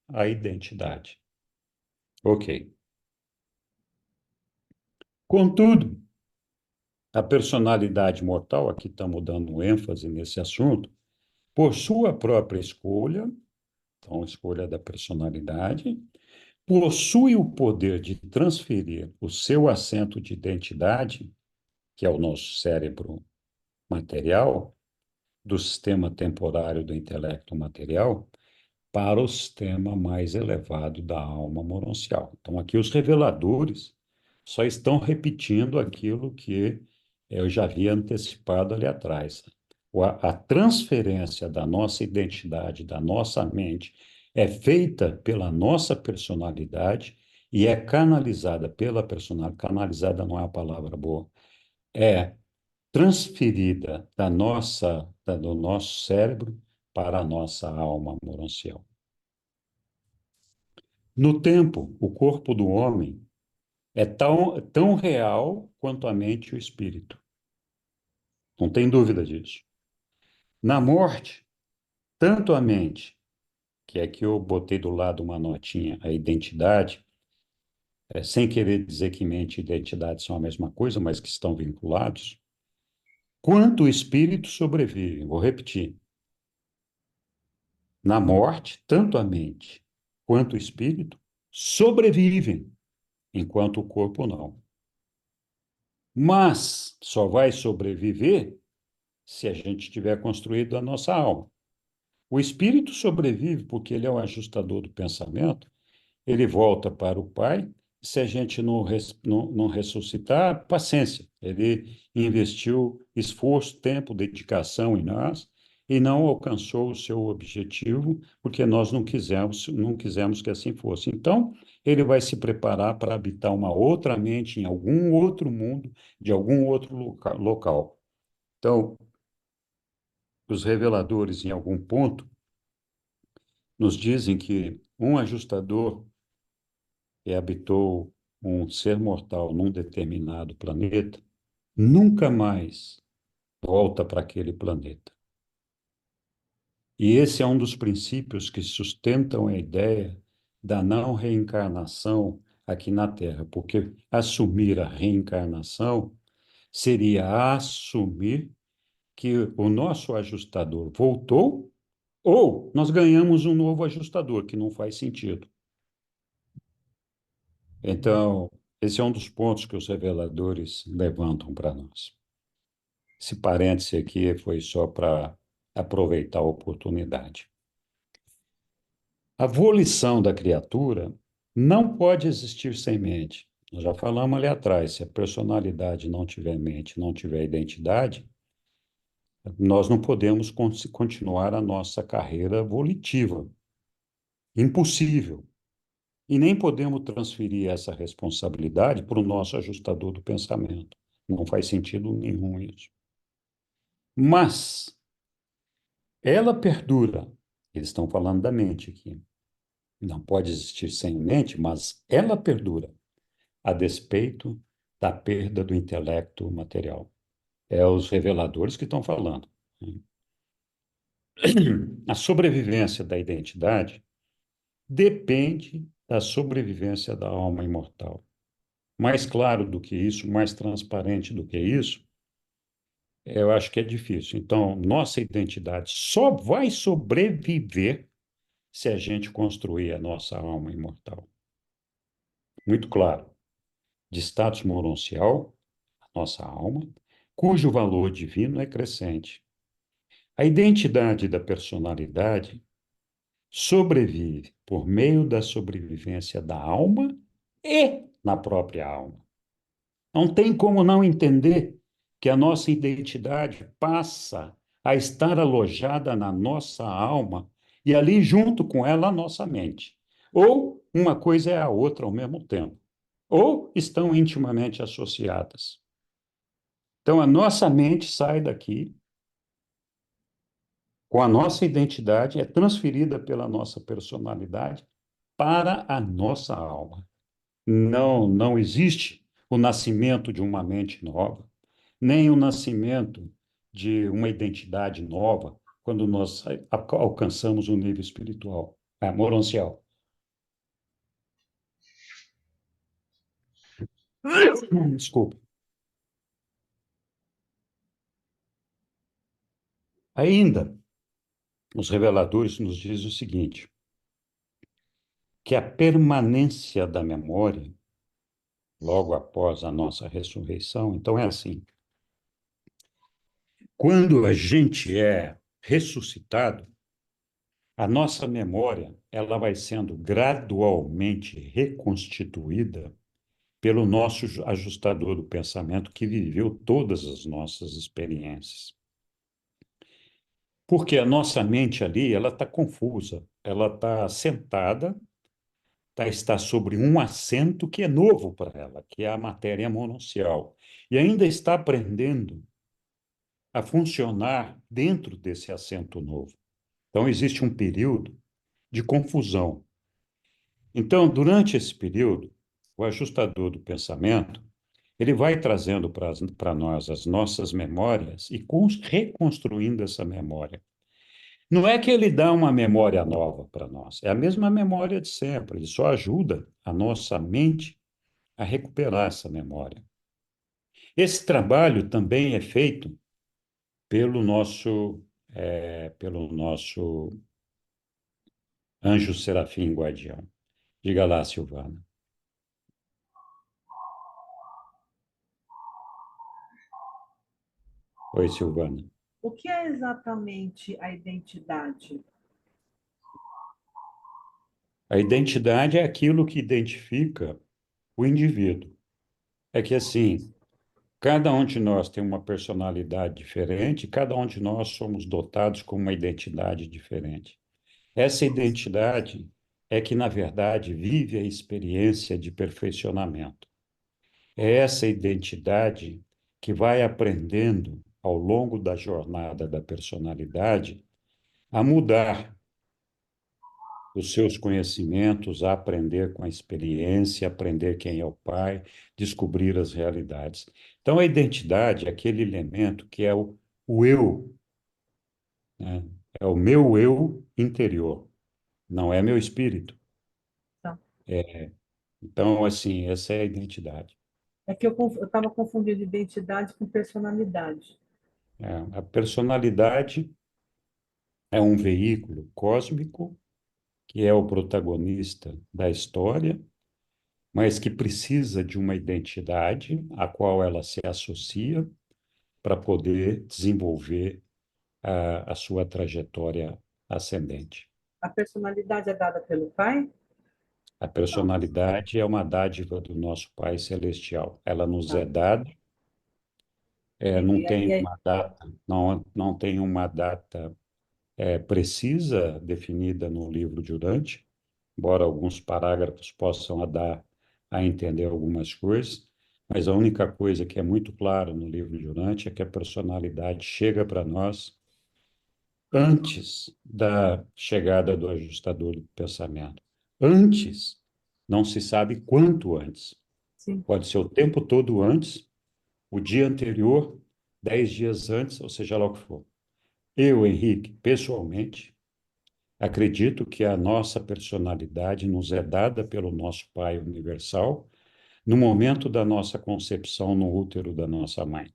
a identidade. Ok. Contudo, a personalidade mortal, aqui estamos dando ênfase nesse assunto, por sua própria escolha, então, escolha da personalidade, possui o poder de transferir o seu assento de identidade, que é o nosso cérebro material, do sistema temporário do intelecto material, para o sistema mais elevado da alma moroncial. Então, aqui os reveladores só estão repetindo aquilo que eu já havia antecipado ali atrás. A transferência da nossa identidade, da nossa mente, é feita pela nossa personalidade e é canalizada pela personalidade. Canalizada não é a palavra boa. É transferida do nosso cérebro para a nossa alma moroncial. No tempo, o corpo do homem é tão real quanto a mente e o espírito. Não tem dúvida disso. Na morte, tanto a mente, que é que eu botei do lado uma notinha, a identidade, sem querer dizer que mente e identidade são a mesma coisa, mas que estão vinculados, quanto o espírito sobrevive. Vou repetir. Na morte, tanto a mente quanto o espírito sobrevivem, enquanto o corpo não. Mas só vai sobreviver se a gente tiver construído a nossa alma. O espírito sobrevive porque ele é o ajustador do pensamento, ele volta para o Pai. Se a gente não ressuscitar, paciência. Ele investiu esforço, tempo, dedicação em nós e não alcançou o seu objetivo porque nós não quisemos que assim fosse. Então, ele vai se preparar para habitar uma outra mente em algum outro mundo, de algum outro local. Então, os reveladores, em algum ponto, nos dizem que um ajustador que habitou um ser mortal num determinado planeta nunca mais volta para aquele planeta. E esse é um dos princípios que sustentam a ideia da não reencarnação aqui na Terra, porque assumir a reencarnação seria assumir que o nosso ajustador voltou ou nós ganhamos um novo ajustador, que não faz sentido. Então, esse é um dos pontos que os reveladores levantam para nós. Esse parêntese aqui foi só para aproveitar a oportunidade. A volição da criatura não pode existir sem mente. Nós já falamos ali atrás, se a personalidade não tiver mente, não tiver identidade, nós não podemos continuar a nossa carreira volitiva. Impossível. E nem podemos transferir essa responsabilidade para o nosso ajustador do pensamento. Não faz sentido nenhum isso. Mas ela perdura. Eles estão falando da mente aqui. Não pode existir sem mente, mas ela perdura, a despeito da perda do intelecto material. É os reveladores que estão falando. A sobrevivência da identidade depende da sobrevivência da alma imortal. Mais claro do que isso, mais transparente do que isso, eu acho que é difícil. Então, nossa identidade só vai sobreviver se a gente construir a nossa alma imortal. Muito claro, de status moroncial, a nossa alma, cujo valor divino é crescente. A identidade da personalidade sobrevive por meio da sobrevivência da alma e na própria alma. Não tem como não entender que a nossa identidade passa a estar alojada na nossa alma e ali junto com ela a nossa mente. Ou uma coisa é a outra ao mesmo tempo, ou estão intimamente associadas. Então a nossa mente sai daqui com a nossa identidade, é transferida pela nossa personalidade para a nossa alma. Não existe o nascimento de uma mente nova, nem o nascimento de uma identidade nova quando nós alcançamos o nível espiritual, moroncial. Desculpe. Ainda, os reveladores nos dizem o seguinte, que a permanência da memória, logo após a nossa ressurreição, então é assim, quando a gente é ressuscitado, a nossa memória ela vai sendo gradualmente reconstituída pelo nosso ajustador do pensamento que viveu todas as nossas experiências. Porque a nossa mente ali, ela está confusa, ela está sentada, está sobre um assento que é novo para ela, que é a matéria mononcial, e ainda está aprendendo a funcionar dentro desse assento novo. Então, existe um período de confusão. Então, durante esse período, o ajustador do pensamento, ele vai trazendo para nós as nossas memórias e reconstruindo essa memória. Não é que ele dá uma memória nova para nós, é a mesma memória de sempre, ele só ajuda a nossa mente a recuperar essa memória. Esse trabalho também é feito pelo nosso anjo serafim guardião. Diga lá, Silvana. Oi, Silvana. O que é exatamente a identidade? A identidade é aquilo que identifica o indivíduo. É que, assim, cada um de nós tem uma personalidade diferente, cada um de nós somos dotados com uma identidade diferente. Essa identidade é que, na verdade, vive a experiência de perfeccionamento. É essa identidade que vai aprendendo, ao longo da jornada da personalidade, a mudar os seus conhecimentos, a aprender com a experiência, aprender quem é o pai, descobrir as realidades. Então, a identidade é aquele elemento que é o eu, né? É o meu eu interior, não é meu espírito. Tá. Então, assim, essa é a identidade. É que eu estava confundindo identidade com personalidade. A personalidade é um veículo cósmico que é o protagonista da história, mas que precisa de uma identidade a qual ela se associa para poder desenvolver a sua trajetória ascendente. A personalidade é dada pelo pai? A personalidade é uma dádiva do nosso Pai Celestial. Ela nos Tá. é dada, não E tem aí, uma data, não tem uma data precisa definida no livro de Urante, embora alguns parágrafos possam dar a entender algumas coisas, mas a única coisa que é muito clara no livro de Urante é que a personalidade chega para nós antes da chegada do ajustador do pensamento. Antes, não se sabe quanto antes. sim, Pode ser o tempo todo antes, o dia anterior, 10 dias antes, ou seja lá o que for. Eu, Henrique, pessoalmente, acredito que a nossa personalidade nos é dada pelo nosso Pai Universal no momento da nossa concepção no útero da nossa mãe.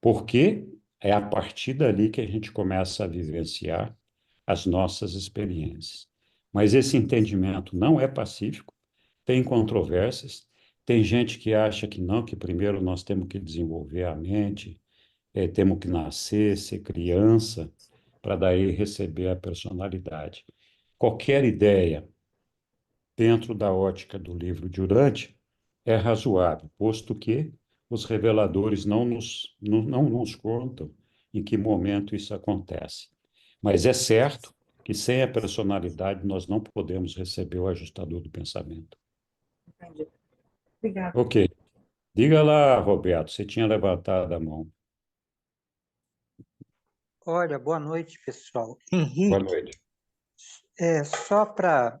Porque é a partir dali que a gente começa a vivenciar as nossas experiências. Mas esse entendimento não é pacífico, tem controvérsias, tem gente que acha que não, que primeiro nós temos que desenvolver a mente, temos que nascer, ser criança, para daí receber a personalidade. Qualquer ideia dentro da ótica do livro de Urante é razoável, posto que os reveladores não nos contam em que momento isso acontece. Mas é certo que sem a personalidade nós não podemos receber o ajustador do pensamento. Entendi. Obrigada. Ok. Diga lá, Roberto, você tinha levantado a mão. Olha, boa noite, pessoal. Boa Henrique, noite. só para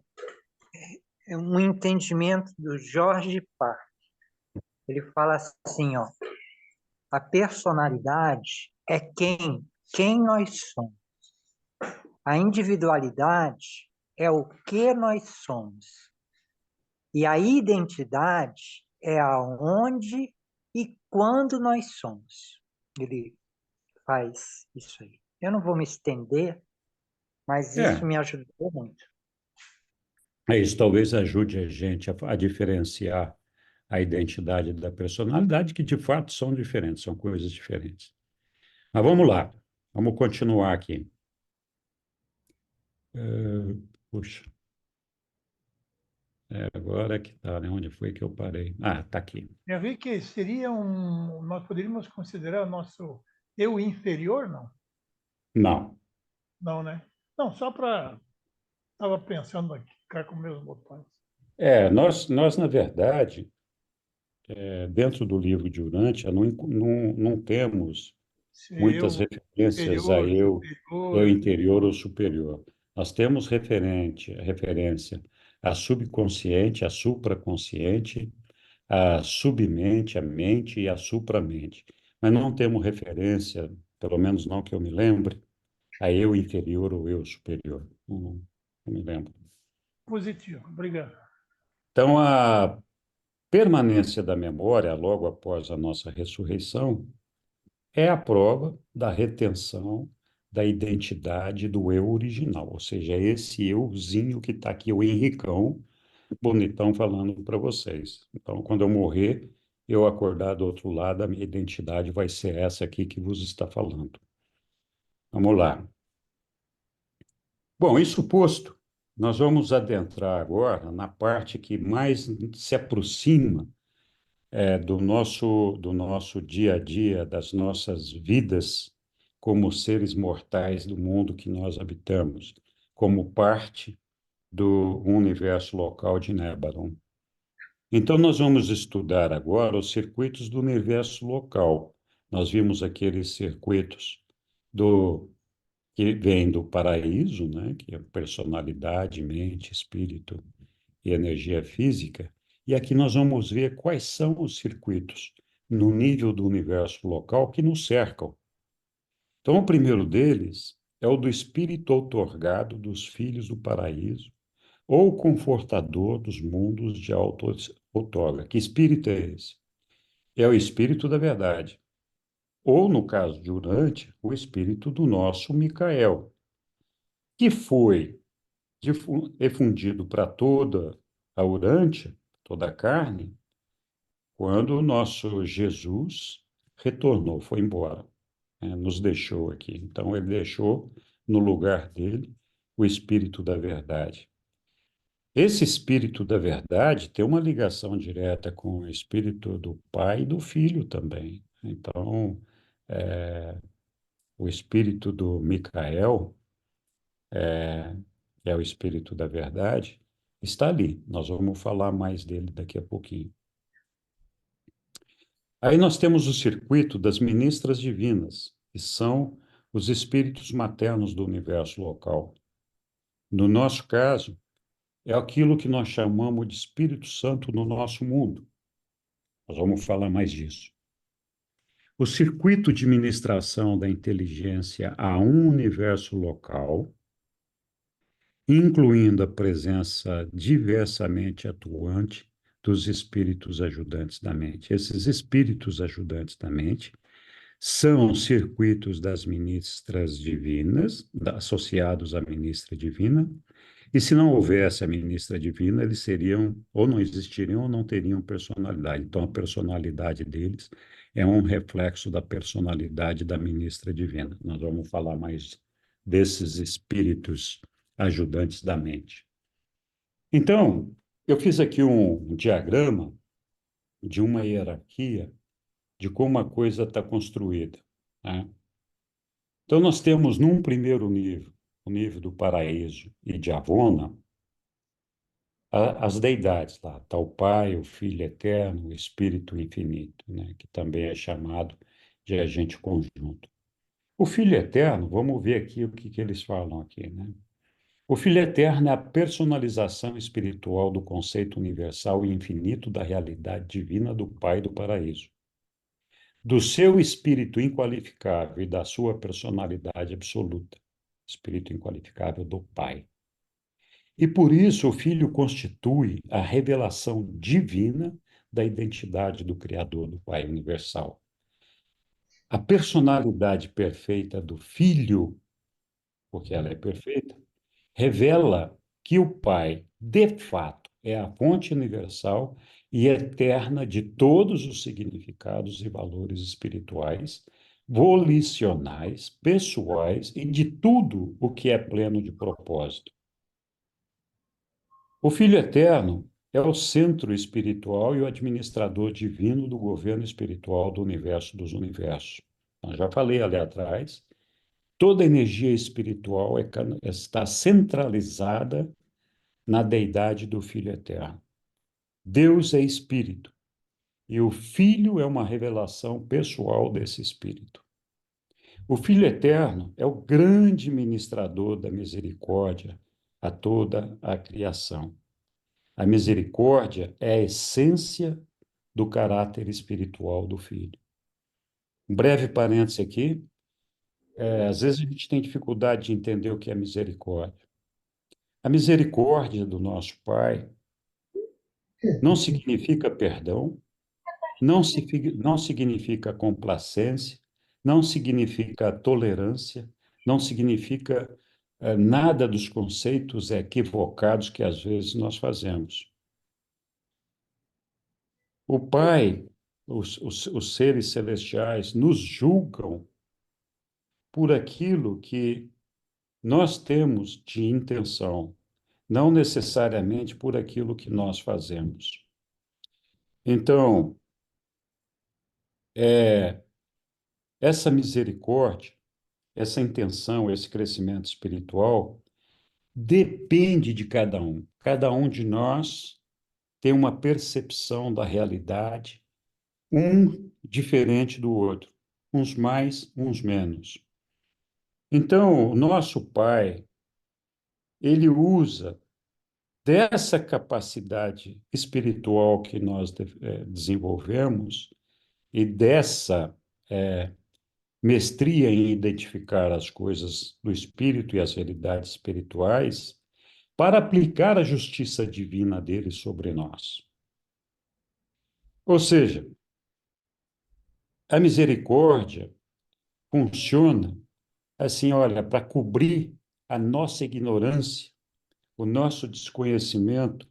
um entendimento do Jorge Park, ele fala assim, ó, a personalidade é quem nós somos. A individualidade é o que nós somos. E a identidade é aonde e quando nós somos. Ele faz isso aí. Eu não vou me estender, mas isso É, me ajudou muito. isso talvez ajude a gente a diferenciar a identidade da personalidade, que de fato são diferentes, são coisas diferentes. Mas vamos lá, vamos continuar aqui. Puxa, agora que tá, né? Onde foi que eu parei? Ah, tá aqui. Henrique, nós poderíamos considerar o nosso eu inferior, não? Não. Não, né? Não, só para... Estava pensando aqui, ficar com meus botões. Nós na verdade, dentro do livro de Urântia, não temos Se muitas eu referências a inferior, eu superior, interior ou superior. Nós temos referência a subconsciente, a supraconsciente, a submente, a mente e a supramente. Mas não temos referência, pelo menos não que eu me lembre, a eu inferior ou eu superior. Não me lembro. positivo. Obrigado. Então, a permanência da memória logo após a nossa ressurreição é a prova da retenção da identidade do eu original, ou seja, é esse euzinho que está aqui, o Henricão, bonitão falando para vocês. Então, quando eu morrer, eu acordar do outro lado, a minha identidade vai ser essa aqui que vos está falando. Vamos lá. Bom, isso posto, nós vamos adentrar agora na parte que mais se aproxima do nosso dia a dia, das nossas vidas como seres mortais do mundo que nós habitamos, como parte do universo local de Nebaron. Então, nós vamos estudar agora os circuitos do universo local. Nós vimos aqueles circuitos que vêm do paraíso, né, que é personalidade, mente, espírito e energia física, e aqui nós vamos ver quais são os circuitos no nível do universo local que nos cercam. Então, o primeiro deles é o do espírito outorgado dos filhos do paraíso, ou confortador dos mundos de auto-outorga. Que espírito é esse? É o espírito da verdade. Ou, no caso de Urante, o espírito do nosso Micael, que foi difundido para toda a Urântia, toda a carne, quando o nosso Jesus retornou, foi embora, né, nos deixou aqui. Então, ele deixou no lugar dele o Espírito da Verdade. Esse Espírito da Verdade tem uma ligação direta com o Espírito do Pai e do Filho também. Então, o Espírito do Micael, que é o Espírito da Verdade, está ali. Nós vamos falar mais dele daqui a pouquinho. Aí nós temos o circuito das ministras divinas, que são os espíritos maternos do universo local. No nosso caso, é aquilo que nós chamamos de Espírito Santo no nosso mundo. Nós vamos falar mais disso. O circuito de ministração da inteligência a um universo local, incluindo a presença diversamente atuante dos espíritos ajudantes da mente. Esses espíritos ajudantes da mente são circuitos das ministras divinas, associados à ministra divina, e se não houvesse a ministra divina, eles seriam, ou não existiriam, ou não teriam personalidade. Então, a personalidade deles é um reflexo da personalidade da ministra divina. Nós vamos falar mais desses espíritos ajudantes da mente. Então, eu fiz aqui um diagrama de uma hierarquia de como a coisa está construída, né? Então, nós temos num primeiro nível, o nível do paraíso e de Avona, as deidades lá. Está o Pai, o Filho Eterno, o Espírito Infinito, né? Que também é chamado de agente conjunto. O Filho Eterno, vamos ver aqui o que eles falam aqui, né? O Filho Eterno é a personalização espiritual do conceito universal e infinito da realidade divina do Pai do paraíso, do seu espírito inqualificável e da sua personalidade absoluta, espírito inqualificável do Pai. E por isso o Filho constitui a revelação divina da identidade do Criador, do Pai universal. A personalidade perfeita do Filho, porque ela é perfeita, revela que o Pai, de fato, é a fonte universal e eterna de todos os significados e valores espirituais, volicionais, pessoais e de tudo o que é pleno de propósito. O Filho Eterno é o centro espiritual e o administrador divino do governo espiritual do universo dos universos. Eu já falei ali atrás, toda energia espiritual está centralizada na deidade do Filho Eterno. Deus é espírito e o Filho é uma revelação pessoal desse espírito. O Filho Eterno é o grande ministrador da misericórdia a toda a criação. A misericórdia é a essência do caráter espiritual do Filho. Um breve parêntese aqui. Às vezes a gente tem dificuldade de entender o que é misericórdia. A misericórdia do nosso Pai não significa perdão, não significa complacência, não significa tolerância, não significa nada dos conceitos equivocados que às vezes nós fazemos. O Pai, os seres celestiais, nos julgam por aquilo que nós temos de intenção, não necessariamente por aquilo que nós fazemos. Então, essa misericórdia, essa intenção, esse crescimento espiritual, depende de cada um. Cada um de nós tem uma percepção da realidade, um diferente do outro, uns mais, uns menos. Então, o nosso Pai, ele usa dessa capacidade espiritual que nós desenvolvemos e dessa mestria em identificar as coisas do espírito e as realidades espirituais para aplicar a justiça divina dele sobre nós. Ou seja, a misericórdia funciona assim, olha, para cobrir a nossa ignorância, o nosso desconhecimento,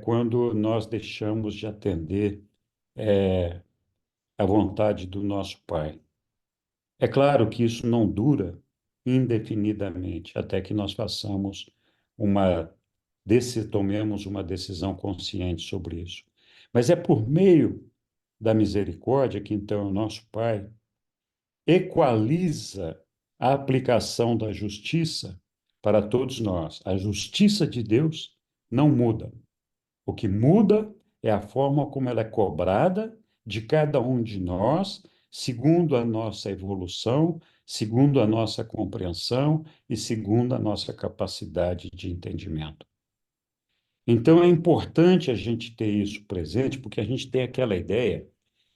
quando nós deixamos de atender a vontade do nosso Pai. É claro que isso não dura indefinidamente, até que nós façamos tomemos uma decisão consciente sobre isso. Mas é por meio da misericórdia que, então, o nosso Pai equaliza a aplicação da justiça para todos nós. A justiça de Deus não muda. O que muda é a forma como ela é cobrada de cada um de nós, segundo a nossa evolução, segundo a nossa compreensão e segundo a nossa capacidade de entendimento. Então, é importante a gente ter isso presente, porque a gente tem aquela ideia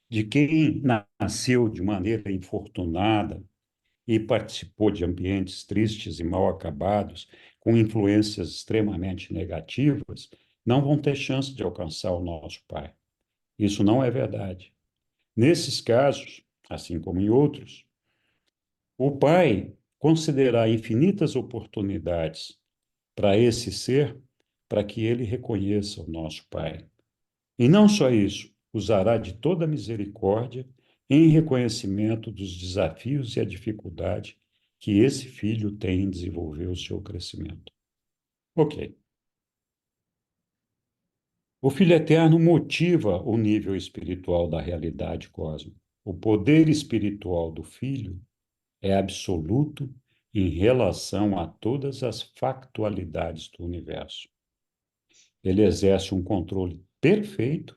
de quem nasceu de maneira infortunada e participou de ambientes tristes e mal acabados, com influências extremamente negativas, não vão ter chance de alcançar o nosso Pai. Isso não é verdade. Nesses casos, assim como em outros, o Pai concederá infinitas oportunidades para esse ser, para que ele reconheça o nosso Pai. E não só isso, usará de toda a misericórdia em reconhecimento dos desafios e a dificuldade que esse filho tem em desenvolver o seu crescimento. Ok. O Filho Eterno motiva o nível espiritual da realidade cósmica. O poder espiritual do Filho é absoluto em relação a todas as factualidades do universo. Ele exerce um controle perfeito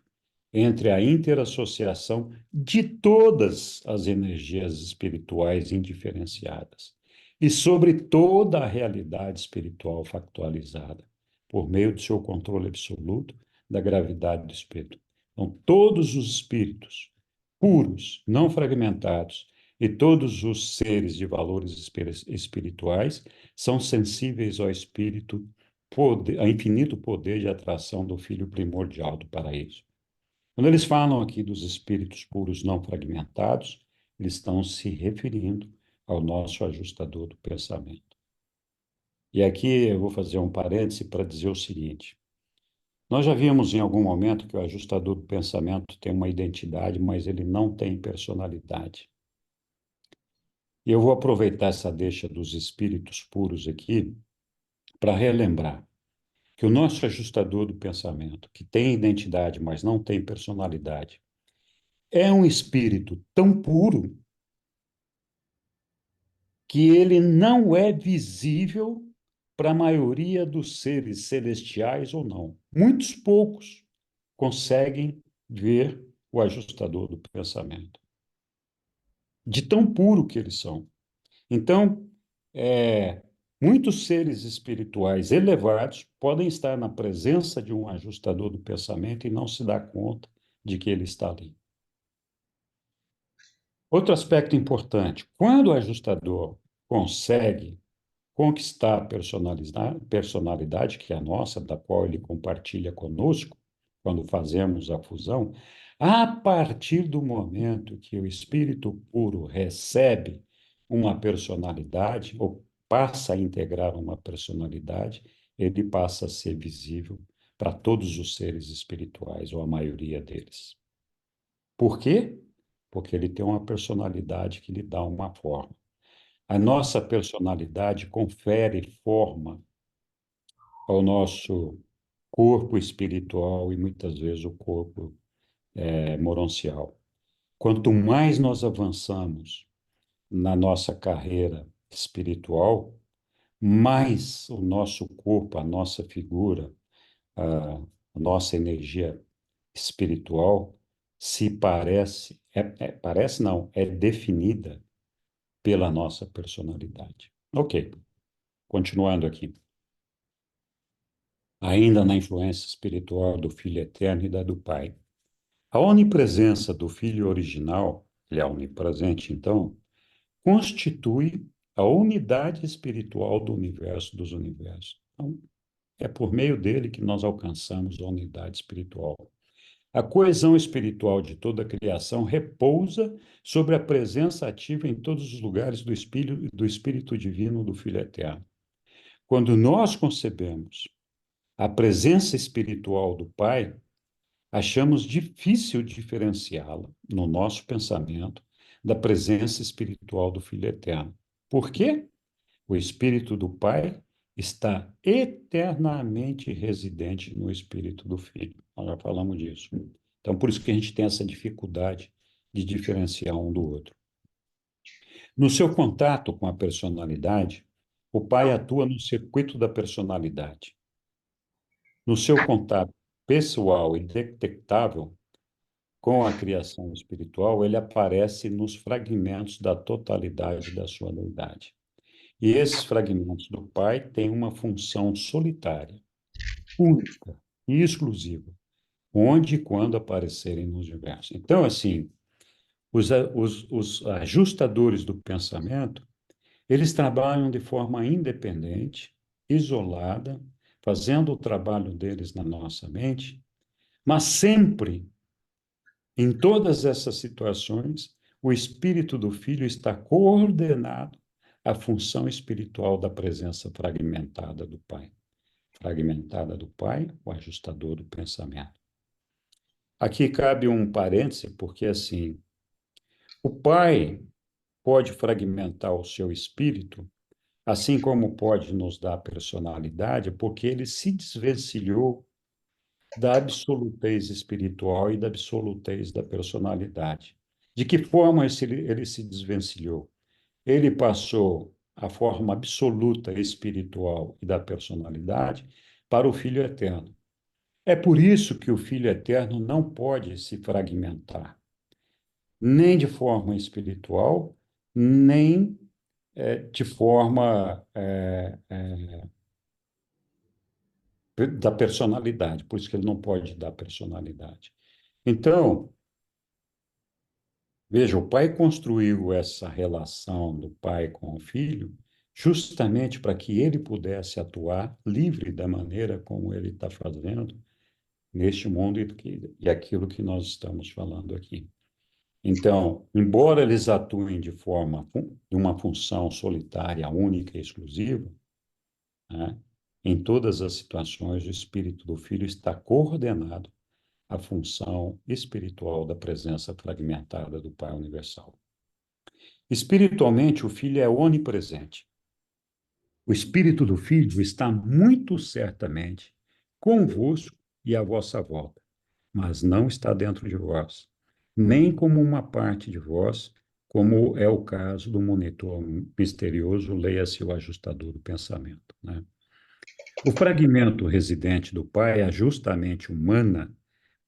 entre a interassociação de todas as energias espirituais indiferenciadas e sobre toda a realidade espiritual factualizada, por meio do seu controle absoluto da gravidade do espírito. Então, todos os espíritos puros, não fragmentados, e todos os seres de valores espirituais são sensíveis ao espírito, ao infinito poder de atração do Filho primordial do paraíso. Quando eles falam aqui dos espíritos puros não fragmentados, eles estão se referindo ao nosso ajustador do pensamento. E aqui eu vou fazer um parêntese para dizer o seguinte: nós já vimos em algum momento que o ajustador do pensamento tem uma identidade, mas ele não tem personalidade. E eu vou aproveitar essa deixa dos espíritos puros aqui para relembrar que o nosso ajustador do pensamento, que tem identidade, mas não tem personalidade, é um espírito tão puro que ele não é visível para a maioria dos seres celestiais ou não. Muitos poucos conseguem ver o ajustador do pensamento, de tão puro que eles são. Então, muitos seres espirituais elevados podem estar na presença de um ajustador do pensamento e não se dar conta de que ele está ali. Outro aspecto importante: quando o ajustador consegue conquistar a personalidade, que é a nossa, da qual ele compartilha conosco, quando fazemos a fusão, a partir do momento que o espírito puro recebe uma personalidade, ou passa a integrar uma personalidade, ele passa a ser visível para todos os seres espirituais, ou a maioria deles. Por quê? Porque ele tem uma personalidade que lhe dá uma forma. A nossa personalidade confere forma ao nosso corpo espiritual e muitas vezes o corpo moroncial. Quanto mais nós avançamos na nossa carreira espiritual, mais o nosso corpo, a nossa figura, a nossa energia espiritual se parece, parece não, é definida pela nossa personalidade. Ok, continuando aqui. Ainda na influência espiritual do Filho Eterno e da do Pai. A onipresença do Filho original, ele é onipresente, então, constitui a unidade espiritual do universo dos universos. Então, é por meio dele que nós alcançamos a unidade espiritual. A coesão espiritual de toda a criação repousa sobre a presença ativa em todos os lugares do Espírito Divino do Filho Eterno. Quando nós concebemos a presença espiritual do Pai, achamos difícil diferenciá-la no nosso pensamento da presença espiritual do Filho Eterno. Por quê? O Espírito do Pai está eternamente residente no Espírito do Filho. Nós já falamos disso. Então, por isso que a gente tem essa dificuldade de diferenciar um do outro. No seu contato com a personalidade, o Pai atua no circuito da personalidade. No seu contato pessoal e detectável com a criação espiritual, ele aparece nos fragmentos da totalidade da sua deidade. E esses fragmentos do Pai têm uma função solitária, única e exclusiva, onde e quando aparecerem no universo. Então, assim, os ajustadores do pensamento, eles trabalham de forma independente, isolada, fazendo o trabalho deles na nossa mente, mas sempre, em todas essas situações, o espírito do Filho está coordenado à função espiritual da presença fragmentada do Pai. Fragmentada do Pai, o ajustador do pensamento. Aqui cabe um parêntese, porque assim, o Pai pode fragmentar o seu espírito, assim como pode nos dar personalidade, porque ele se desvencilhou da absolutez espiritual e da absolutez da personalidade. De que forma ele se desvencilhou? Ele passou a forma absoluta espiritual e da personalidade para o Filho Eterno. É por isso que o Filho Eterno não pode se fragmentar, nem de forma espiritual, nem de forma da personalidade, por isso que ele não pode dar personalidade. Então, veja, o pai construiu essa relação do pai com o filho justamente para que ele pudesse atuar livre da maneira como ele está fazendo neste mundo e aquilo que nós estamos falando aqui. Então, embora eles atuem de uma função solitária, única e exclusiva, né, em todas as situações, o espírito do filho está coordenado à função espiritual da presença fragmentada do Pai Universal. Espiritualmente, o filho é onipresente. O espírito do filho está muito certamente convosco e à vossa volta, mas não está dentro de vós, nem como uma parte de vós, como é o caso do monitor misterioso, leia-se o ajustador do pensamento, né? O fragmento residente do pai é justamente humana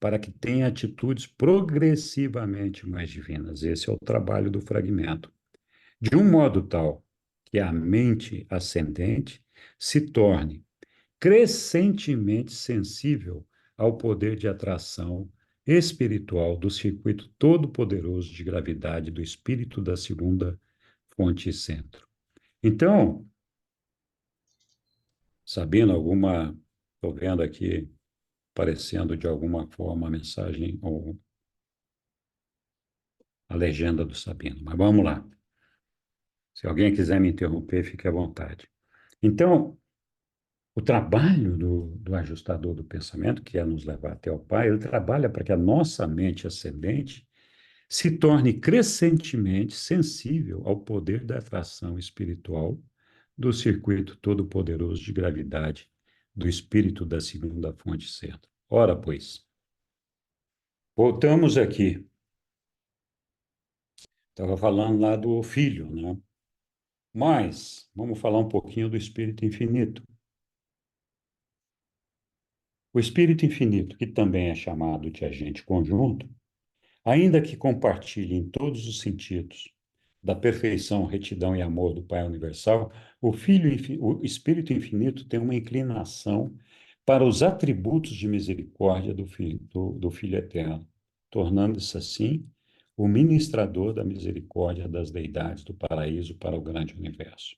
para que tenha atitudes progressivamente mais divinas. Esse é o trabalho do fragmento. De um modo tal que a mente ascendente se torne crescentemente sensível ao poder de atração espiritual do circuito todo-poderoso de gravidade do espírito da segunda fonte e centro. Então, Sabina, estou vendo aqui aparecendo de alguma forma a mensagem ou a legenda do Sabino, mas vamos lá. Se alguém quiser me interromper, fique à vontade. Então, o trabalho do ajustador do pensamento, que é nos levar até o Pai, ele trabalha para que a nossa mente ascendente se torne crescentemente sensível ao poder da atração espiritual do circuito todo-poderoso de gravidade do espírito da segunda fonte centro. Ora, pois, voltamos aqui. Estava falando lá do filho, né? Mas vamos falar um pouquinho do espírito infinito. O espírito infinito, que também é chamado de agente conjunto, ainda que compartilhe em todos os sentidos da perfeição, retidão e amor do Pai Universal, o Espírito Infinito tem uma inclinação para os atributos de misericórdia do Filho Eterno, tornando-se assim o ministrador da misericórdia das deidades do paraíso para o grande universo.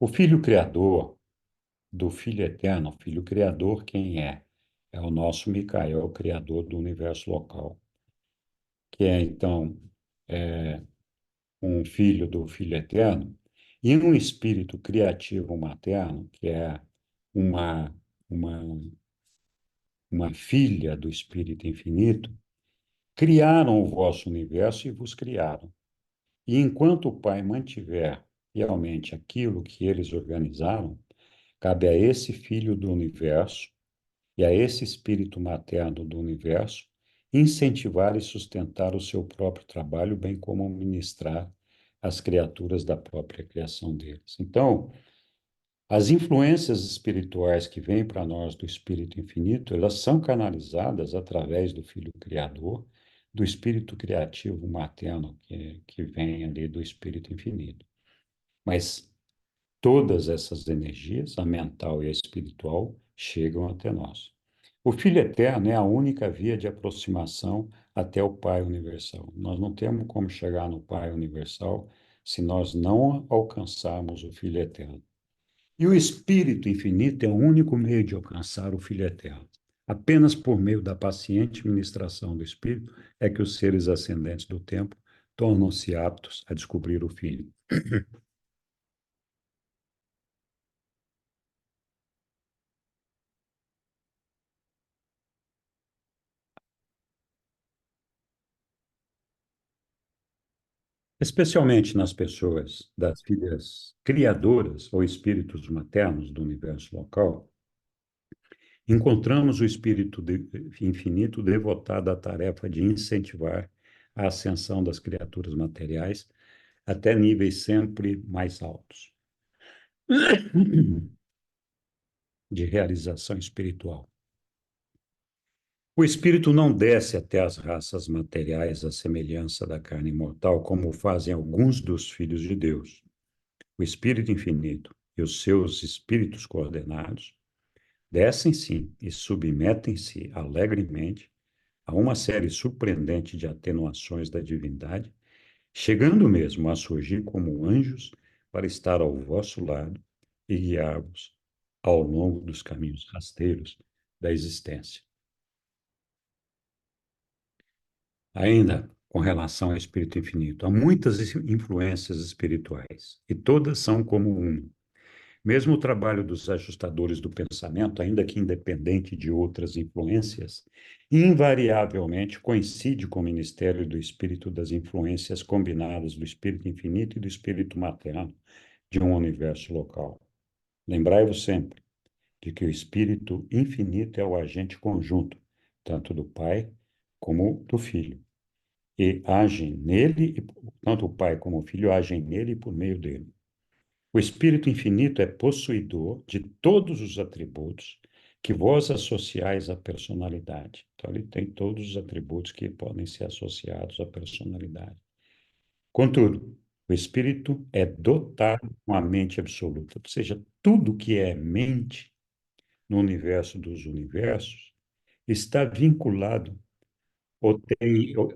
O Filho Criador do Filho Eterno, o Filho Criador, quem é? É o nosso Micael, Criador do universo local, que é, então, um filho do Filho Eterno, e um espírito criativo materno, que é uma, uma, uma filha do Espírito Infinito, criaram o vosso universo e vos criaram. E enquanto o Pai mantiver realmente aquilo que eles organizaram, cabe a esse filho do universo e a esse espírito materno do universo incentivar e sustentar o seu próprio trabalho, bem como ministrar as criaturas da própria criação deles. Então, as influências espirituais que vêm para nós do Espírito Infinito, elas são canalizadas através do Filho Criador, do Espírito Criativo materno que vem ali do Espírito Infinito. Mas todas essas energias, a mental e a espiritual, chegam até nós. O Filho Eterno é a única via de aproximação até o Pai Universal. Nós não temos como chegar no Pai Universal se nós não alcançarmos o Filho Eterno. E o Espírito Infinito é o único meio de alcançar o Filho Eterno. Apenas por meio da paciente ministração do Espírito é que os seres ascendentes do tempo tornam-se aptos a descobrir o Filho. Especialmente nas pessoas das filhas criadoras ou espíritos maternos do universo local, encontramos o espírito infinito devotado à tarefa de incentivar a ascensão das criaturas materiais até níveis sempre mais altos de realização espiritual. O espírito não desce até as raças materiais à semelhança da carne mortal, como fazem alguns dos filhos de Deus. O espírito infinito e os seus espíritos coordenados descem sim e submetem-se alegremente a uma série surpreendente de atenuações da divindade, chegando mesmo a surgir como anjos para estar ao vosso lado e guiar-vos ao longo dos caminhos rasteiros da existência. Ainda com relação ao Espírito Infinito, há muitas influências espirituais e todas são como uma. Mesmo o trabalho dos ajustadores do pensamento, ainda que independente de outras influências, invariavelmente coincide com o ministério do espírito das influências combinadas do espírito infinito e do espírito materno de um universo local. Lembrai-vos sempre de que o espírito infinito é o agente conjunto, tanto do Pai como do Filho, e agem nele, tanto o Pai como o Filho agem nele e por meio dele. O Espírito Infinito é possuidor de todos os atributos que vós associais à personalidade. Então, ele tem todos os atributos que podem ser associados à personalidade. Contudo, o Espírito é dotado com a mente absoluta, ou seja, tudo que é mente no universo dos universos está vinculado ou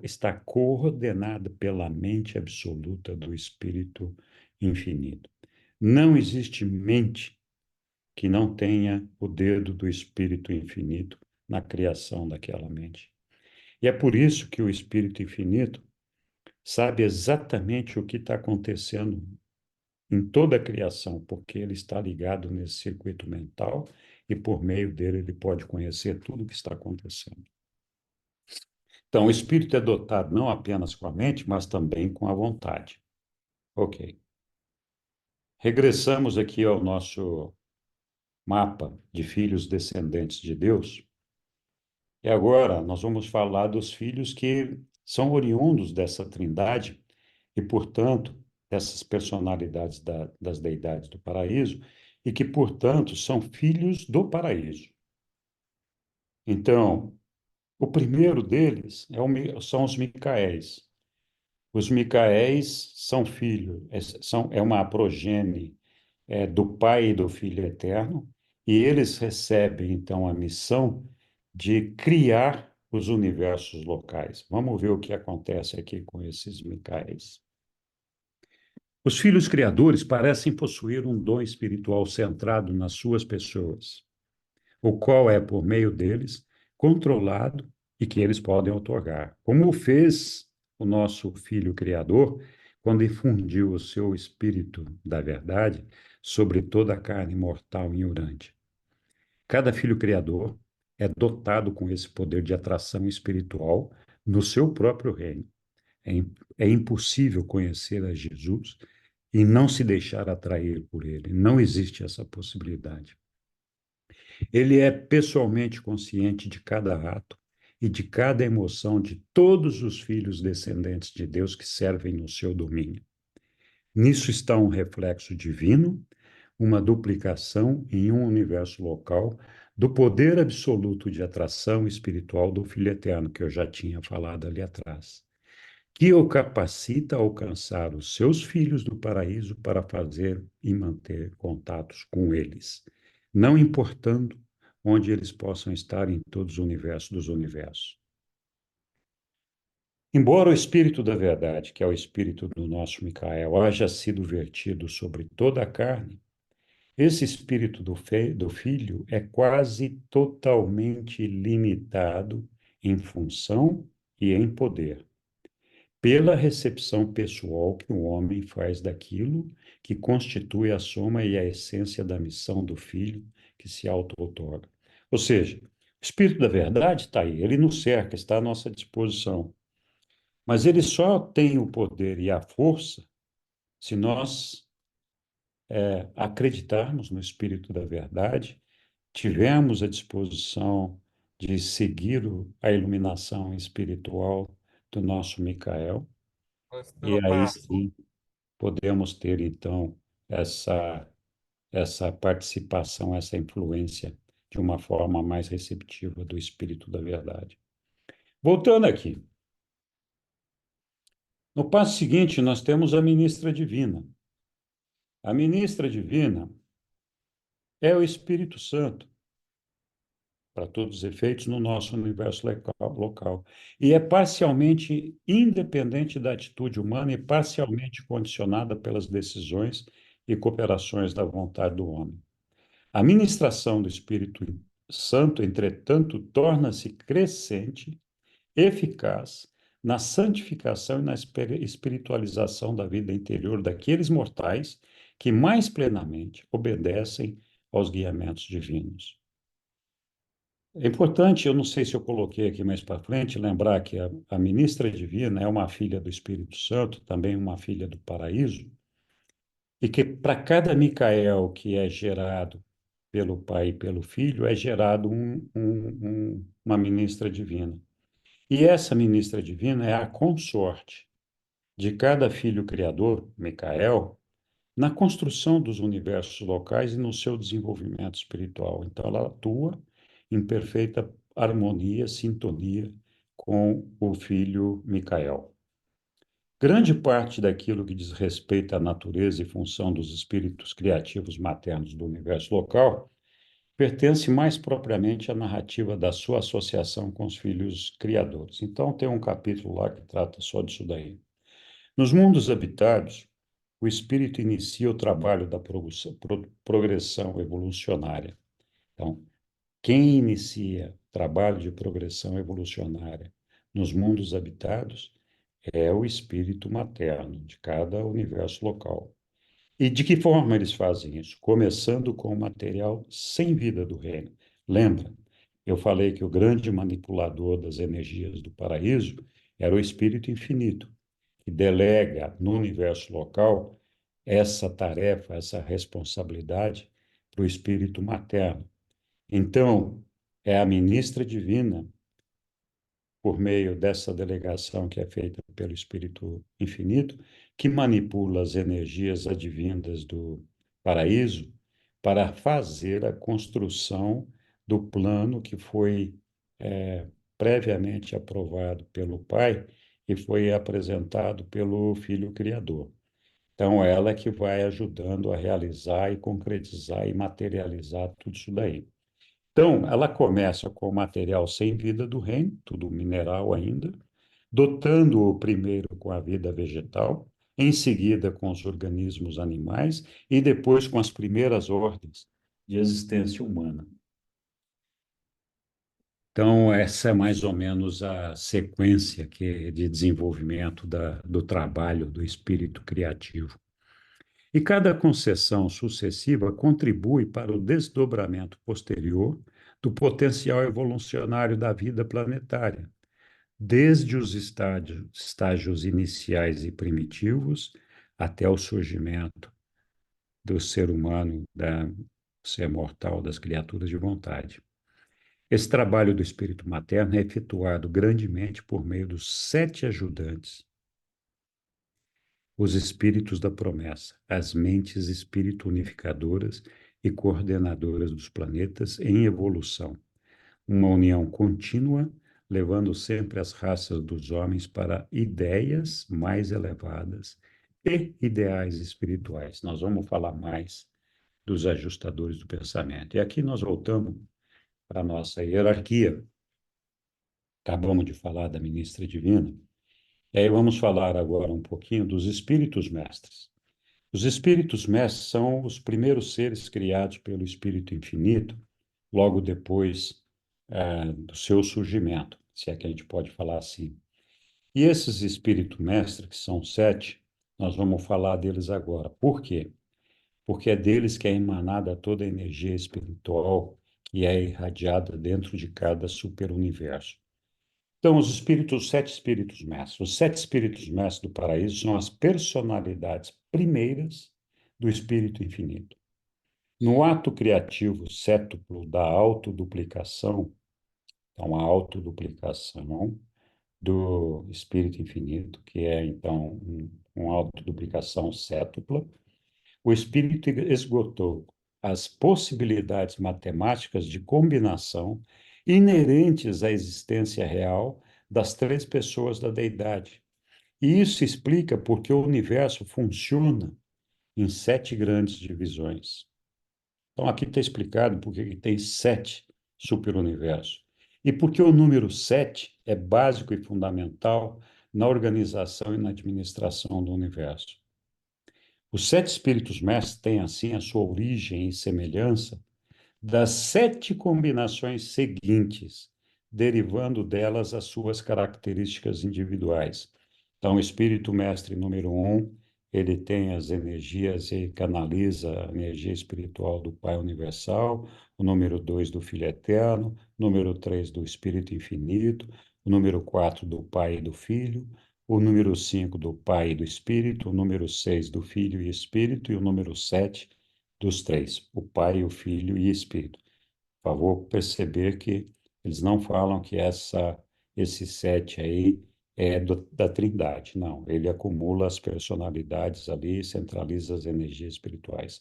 está coordenado pela mente absoluta do Espírito Infinito. Não existe mente que não tenha o dedo do Espírito Infinito na criação daquela mente. E é por isso que o Espírito Infinito sabe exatamente o que está acontecendo em toda a criação, porque ele está ligado nesse circuito mental e por meio dele ele pode conhecer tudo o que está acontecendo. Então, o espírito é dotado não apenas com a mente, mas também com a vontade. Ok. Regressamos aqui ao nosso mapa de filhos descendentes de Deus. E agora nós vamos falar dos filhos que são oriundos dessa trindade e, portanto, dessas personalidades das deidades do paraíso e que, portanto, são filhos do paraíso. Então, o primeiro deles são os Micaéis. Os Micaéis são filhos, é uma progenie do Pai e do Filho Eterno, e eles recebem, então, a missão de criar os universos locais. Vamos ver o que acontece aqui com esses Micaéis. Os filhos criadores parecem possuir um dom espiritual centrado nas suas pessoas, o qual é, por meio deles, controlado e que eles podem otorgar, como fez o nosso Filho Criador quando infundiu o seu Espírito da verdade sobre toda a carne mortal e urante. Cada Filho Criador é dotado com esse poder de atração espiritual no seu próprio reino. É impossível conhecer a Jesus e não se deixar atrair por ele. Não existe essa possibilidade. Ele é pessoalmente consciente de cada ato e de cada emoção de todos os filhos descendentes de Deus que servem no seu domínio. Nisso está um reflexo divino, uma duplicação em um universo local do poder absoluto de atração espiritual do Filho Eterno, que eu já tinha falado ali atrás, que o capacita a alcançar os seus filhos do paraíso para fazer e manter contatos com eles, não importando onde eles possam estar em todos os universos dos universos. Embora o Espírito da Verdade, que é o Espírito do nosso Micael, haja sido vertido sobre toda a carne, esse Espírito do Filho é quase totalmente limitado em função e em poder. pela recepção pessoal que o homem faz daquilo que constitui a soma e a essência da missão do Filho que se auto-outorga. Ou seja, o Espírito da Verdade está aí, ele nos cerca, está à nossa disposição. Mas ele só tem o poder e a força se nós acreditarmos no Espírito da Verdade, tivermos a disposição de seguir a iluminação espiritual do nosso Micael, e aí sim podemos ter, então, essa, essa participação, essa influência de uma forma mais receptiva do Espírito da Verdade. Voltando aqui, no passo seguinte, nós temos a ministra divina. A ministra divina é o Espírito Santo, para todos os efeitos, no nosso universo local. E é parcialmente independente da atitude humana e parcialmente condicionada pelas decisões e cooperações da vontade do homem. A ministração do Espírito Santo, entretanto, torna-se crescente, eficaz na santificação e na espiritualização da vida interior daqueles mortais que mais plenamente obedecem aos guiamentos divinos. É importante, eu não sei se eu coloquei aqui mais para frente, lembrar que a ministra divina é uma filha do Espírito Santo, também uma filha do paraíso, e que para cada Micael que é gerado pelo Pai e pelo Filho, é gerado uma ministra divina. E essa ministra divina é a consorte de cada filho criador, Micael, na construção dos universos locais e no seu desenvolvimento espiritual. Então, ela atua em perfeita harmonia, sintonia com o filho Micael. Grande parte daquilo que diz respeito à natureza e função dos espíritos criativos maternos do universo local pertence mais propriamente à narrativa da sua associação com os filhos criadores. Então, tem um capítulo lá que trata só disso daí. Nos mundos habitados, o espírito inicia o trabalho da progressão evolucionária. Então, quem inicia trabalho de progressão evolucionária nos mundos habitados é o espírito materno de cada universo local. E de que forma eles fazem isso? Começando com o material sem vida do reino. Lembra? Eu falei que o grande manipulador das energias do paraíso era o espírito infinito, que delega no universo local essa tarefa, essa responsabilidade para o espírito materno. Então, é a ministra divina, por meio dessa delegação que é feita pelo Espírito Infinito, que manipula as energias advindas do paraíso para fazer a construção do plano que foi previamente aprovado pelo Pai e foi apresentado pelo Filho Criador. Então, ela é que vai ajudando a realizar e concretizar e materializar tudo isso daí. Então, ela começa com o material sem vida do reino, tudo mineral ainda, dotando-o primeiro com a vida vegetal, em seguida com os organismos animais e depois com as primeiras ordens de existência humana. Então, essa é mais ou menos a sequência de desenvolvimento do trabalho do espírito criativo. E cada concessão sucessiva contribui para o desdobramento posterior do potencial evolucionário da vida planetária, desde os estágios iniciais e primitivos até o surgimento do ser humano, do ser mortal, das criaturas de vontade. Esse trabalho do espírito materno é efetuado grandemente por meio dos 7 ajudantes, os espíritos da promessa, as mentes espírito unificadoras e coordenadoras dos planetas em evolução, uma união contínua, levando sempre as raças dos homens para ideias mais elevadas e ideais espirituais. Nós vamos falar mais dos ajustadores do pensamento. E aqui nós voltamos para a nossa hierarquia. Acabamos de falar da ministra divina. E aí vamos falar agora um pouquinho dos espíritos mestres. Os espíritos mestres são os primeiros seres criados pelo Espírito Infinito, logo depois do seu surgimento, se é que a gente pode falar assim. E esses espíritos mestres, que são 7, nós vamos falar deles agora. Por quê? Porque é deles que é emanada toda a energia espiritual que é irradiada dentro de cada superuniverso. Então, os 7 espíritos mestres. Os 7 espíritos mestres do paraíso são as personalidades primeiras do espírito infinito. No ato criativo cétuplo da autoduplicação, então a autoduplicação do espírito infinito, que é então uma autoduplicação cétupla, o espírito esgotou as possibilidades matemáticas de combinação inerentes à existência real das 3 pessoas da deidade. E isso explica por que o universo funciona em 7 grandes divisões. Então, aqui está explicado por que tem 7 superuniversos. E por que o número 7 é básico e fundamental na organização e na administração do universo. Os 7 espíritos mestres têm, assim, a sua origem e semelhança das 7 combinações seguintes, derivando delas as suas características individuais. Então, o espírito mestre número 1, ele tem as energias e canaliza a energia espiritual do Pai Universal, o número 2 do Filho Eterno, o número 3 do Espírito Infinito, o número 4 do Pai e do Filho, o número 5 do Pai e do Espírito, o número 6 do Filho e Espírito, e o número 7 dos 3, o Pai, o Filho e o Espírito. Por favor, perceber que eles não falam que esse 7 aí é da Trindade, não. Ele acumula as personalidades ali, centraliza as energias espirituais.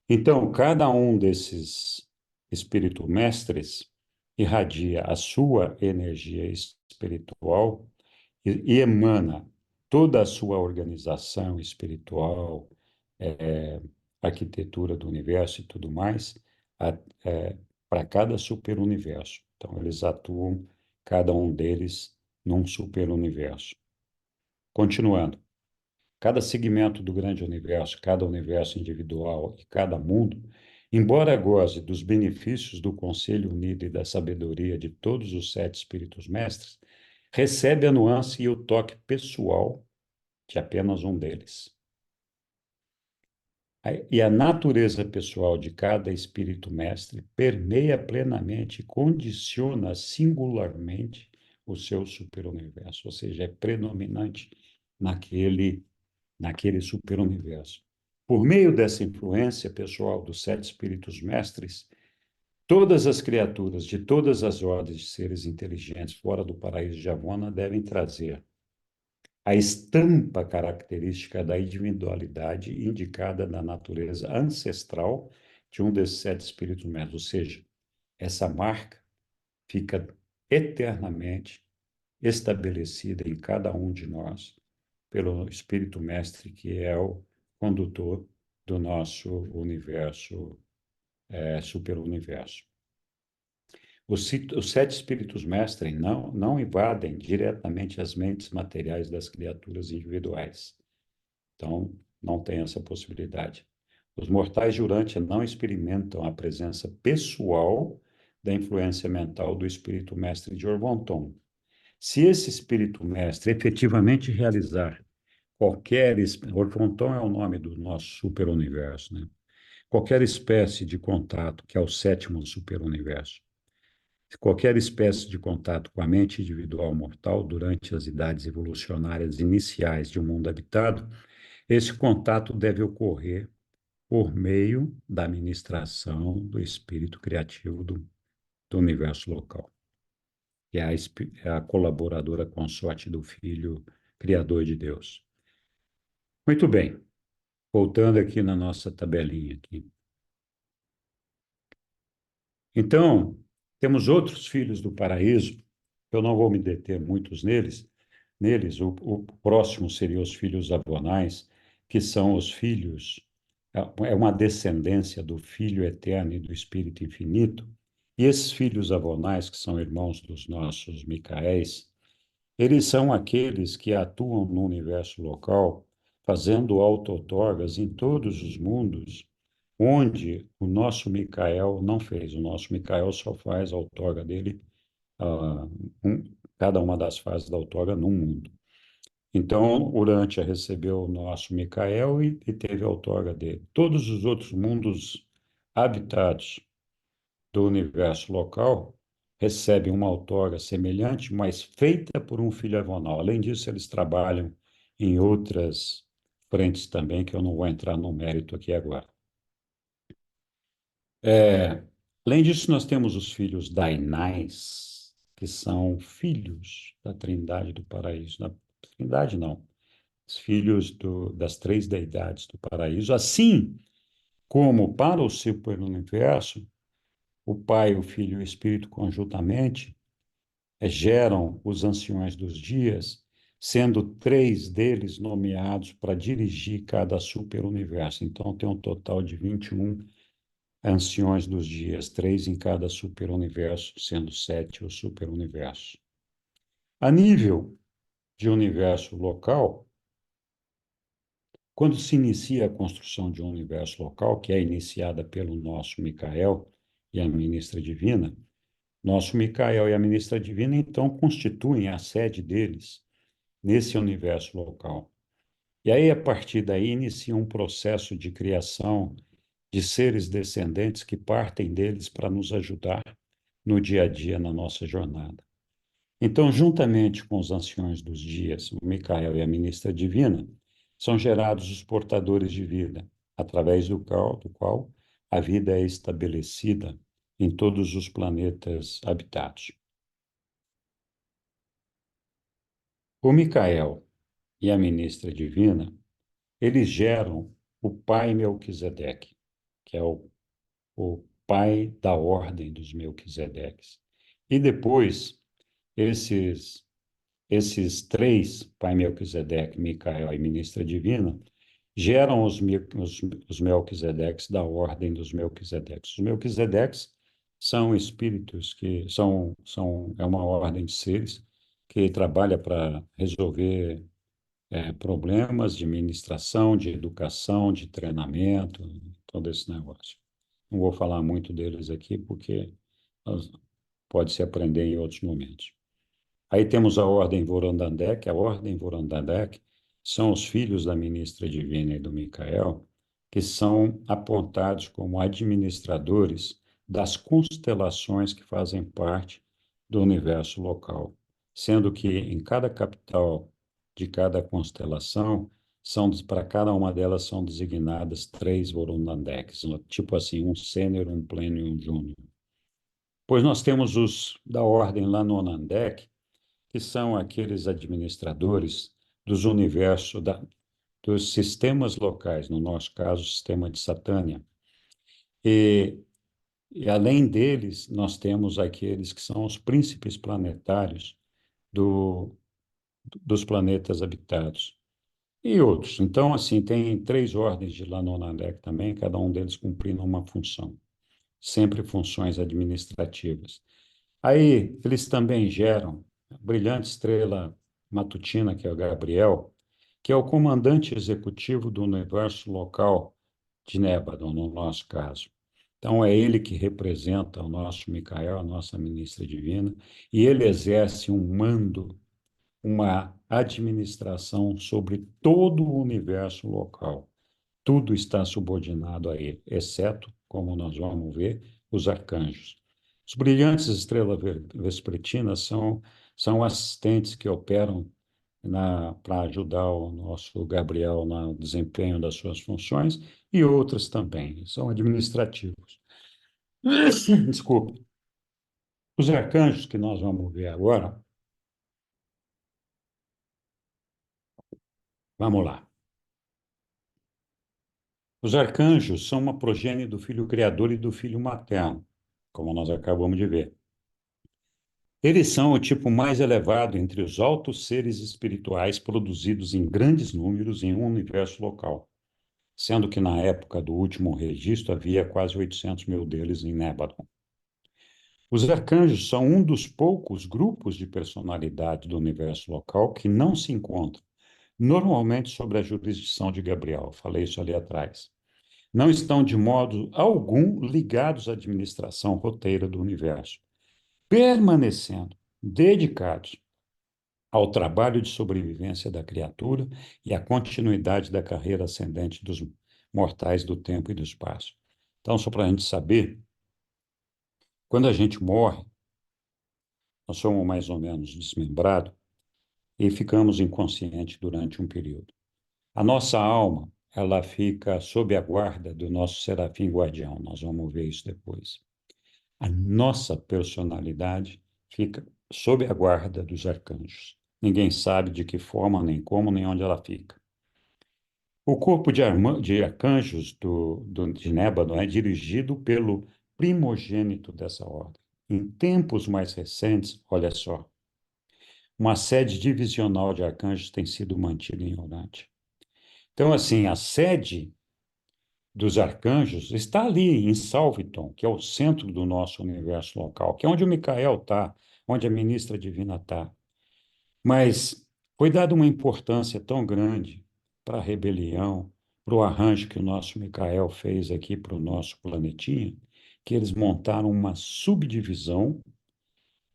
Então, cada um desses espíritos mestres irradia a sua energia espiritual e emana toda a sua organização espiritual, arquitetura do universo e tudo mais, para cada superuniverso. Então, eles atuam, cada um deles, num superuniverso. Continuando, cada segmento do grande universo, cada universo individual e cada mundo, embora goze dos benefícios do Conselho Unido e da sabedoria de todos os 7 espíritos mestres, recebe a nuance e o toque pessoal de apenas um deles. E a natureza pessoal de cada espírito mestre permeia plenamente e condiciona singularmente o seu superuniverso, ou seja, é predominante naquele superuniverso. Por meio dessa influência pessoal dos 7 espíritos mestres, todas as criaturas de todas as ordens de seres inteligentes fora do paraíso de Javona devem trazer a estampa característica da individualidade indicada na natureza ancestral de um desses 7 espíritos mestres, ou seja, essa marca fica eternamente estabelecida em cada um de nós pelo espírito mestre que é o condutor do nosso universo, superuniverso. Os 7 espíritos mestres não invadem diretamente as mentes materiais das criaturas individuais. Então, não tem essa possibilidade. Os mortais jurantes não experimentam a presença pessoal da influência mental do espírito mestre de Orvonton. Se esse espírito mestre efetivamente realizar qualquer... Orvonton é o nome do nosso superuniverso, né? Qualquer espécie de contato, que é o 7º superuniverso, qualquer espécie de contato com a mente individual mortal durante as idades evolucionárias iniciais de um mundo habitado, esse contato deve ocorrer por meio da administração do espírito criativo do universo local, que é a colaboradora consorte do Filho Criador de Deus. Muito bem, voltando aqui na nossa tabelinha aqui. Então, temos outros filhos do paraíso, eu não vou me deter muitos neles, o próximo seriam os filhos avonais, que são os filhos, é uma descendência do Filho Eterno e do Espírito Infinito, e esses filhos avonais, que são irmãos dos nossos Micaéis, eles são aqueles que atuam no universo local, fazendo auto-outorgas em todos os mundos, onde o nosso Micael não fez. O nosso Micael só faz a outorga dele cada uma das fases da outorga num mundo. Então, Urântia recebeu o nosso Micael e teve a outorga dele. Todos os outros mundos habitados do universo local recebem uma outorga semelhante, mas feita por um filho avonal. Além disso, eles trabalham em outras frentes também, que eu não vou entrar no mérito aqui agora. Além disso, nós temos os filhos dainais, que são filhos da Trindade do Paraíso. Da Trindade, não. Os filhos das três deidades do paraíso. Assim como para o superuniverso, o Pai, o Filho e o Espírito conjuntamente geram os anciões dos dias, sendo três deles nomeados para dirigir cada superuniverso. Então, tem um total de 21 anciões dos dias, três em cada superuniverso, sendo 7 os superuniversos. A nível de universo local, quando se inicia a construção de um universo local, que é iniciada pelo nosso Micael e a ministra divina, nosso Micael e a ministra divina, então, constituem a sede deles nesse universo local. E aí, a partir daí, inicia um processo de criação de seres descendentes que partem deles para nos ajudar no dia a dia, na nossa jornada. Então, juntamente com os anciões dos dias, o Micael e a ministra divina, são gerados os portadores de vida, através do qual a vida é estabelecida em todos os planetas habitados. O Micael e a ministra divina, eles geram o pai Melquisedeque, que é o pai da ordem dos Melquisedeques. E depois, esses três, pai Melquisedeque, Micael e ministra divina, geram os Melquisedeques da ordem dos Melquisedeques. Os Melquisedeques são espíritos é uma ordem de seres que trabalha para resolver problemas de ministração, de educação, de treinamento, todo esse negócio. Não vou falar muito deles aqui, porque pode se aprender em outros momentos. Aí temos a Ordem Vorondandek. A Ordem Vorondandek são os filhos da ministra divina e do Micael, que são apontados como administradores das constelações que fazem parte do universo local, sendo que em cada capital de cada constelação, para cada uma delas são designadas 3 Vorondandeks, tipo assim, um sênior, um pleno e um júnior. Pois nós temos os da Ordem Lanonandek, que são aqueles administradores dos universos, dos sistemas locais, no nosso caso, o sistema de Satânia. E além deles, nós temos aqueles que são os príncipes planetários dos planetas habitados. E outros. Então, assim, tem 3 ordens de Lanonandek também, cada um deles cumprindo uma função, sempre funções administrativas. Aí, eles também geram a brilhante estrela matutina, que é o Gabriel, que é o comandante executivo do universo local de Nébadon, no nosso caso. Então, é ele que representa o nosso Micael, a nossa ministra divina, e ele exerce um mando, uma administração sobre todo o universo local. Tudo está subordinado a ele, exceto, como nós vamos ver, os arcanjos. Os brilhantes estrelas vespertinas são assistentes que operam para ajudar o nosso Gabriel no desempenho das suas funções, e outras também, são administrativos. Desculpe. Os arcanjos que nós vamos ver agora, vamos lá. Os arcanjos são uma progênie do Filho Criador e do Filho Materno, como nós acabamos de ver. Eles são o tipo mais elevado entre os altos seres espirituais produzidos em grandes números em um universo local, sendo que na época do último registro havia quase 800 mil deles em Nébadon. Os arcanjos são um dos poucos grupos de personalidade do universo local que não se encontram normalmente sob a jurisdição de Gabriel. Falei isso ali atrás. Não estão de modo algum ligados à administração roteira do universo, permanecendo dedicados ao trabalho de sobrevivência da criatura e à continuidade da carreira ascendente dos mortais do tempo e do espaço. Então, só para a gente saber, quando a gente morre, nós somos mais ou menos desmembrados e ficamos inconscientes durante um período. A nossa alma, ela fica sob a guarda do nosso serafim guardião, nós vamos ver isso depois. A nossa personalidade fica sob a guarda dos arcanjos. Ninguém sabe de que forma, nem como, nem onde ela fica. O corpo de arcanjos de Nébano é dirigido pelo primogênito dessa ordem. Em tempos mais recentes, olha só, uma sede divisional de arcanjos tem sido mantida em Orante. Então, assim, a sede dos arcanjos está ali em Salviton, que é o centro do nosso universo local, que é onde o Micael está, onde a ministra divina está. Mas foi dada uma importância tão grande para a rebelião, para o arranjo que o nosso Micael fez aqui para o nosso planetinha, que eles montaram uma subdivisão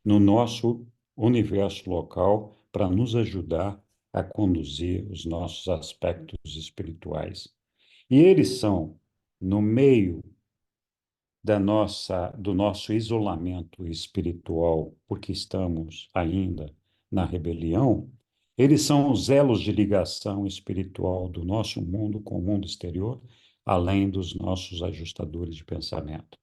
no nosso universo local para nos ajudar a conduzir os nossos aspectos espirituais. E eles são, no meio do nosso isolamento espiritual, porque estamos ainda na rebelião, eles são os elos de ligação espiritual do nosso mundo com o mundo exterior, além dos nossos ajustadores de pensamento.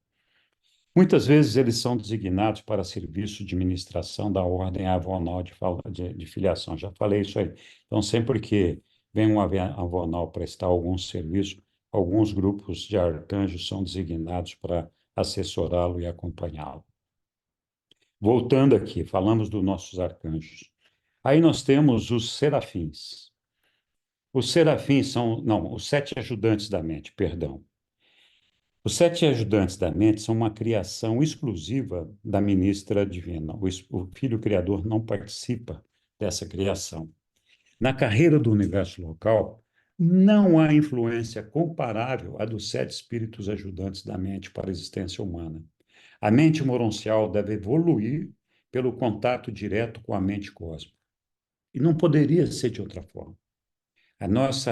Muitas vezes eles são designados para serviço de ministração da ordem avonal de filiação. Já falei isso aí. Então, sempre que vem um avonal prestar algum serviço, alguns grupos de arcanjos são designados para assessorá-lo e acompanhá-lo. Voltando aqui, falamos dos nossos arcanjos. Aí nós temos os serafins. Os serafins são, não, os 7 ajudantes da mente, perdão. Os 7 ajudantes da mente são uma criação exclusiva da ministra divina. O Filho Criador não participa dessa criação. Na carreira do universo local, não há influência comparável à dos 7 espíritos ajudantes da mente para a existência humana. A mente moroncial deve evoluir pelo contato direto com a mente cósmica. E não poderia ser de outra forma.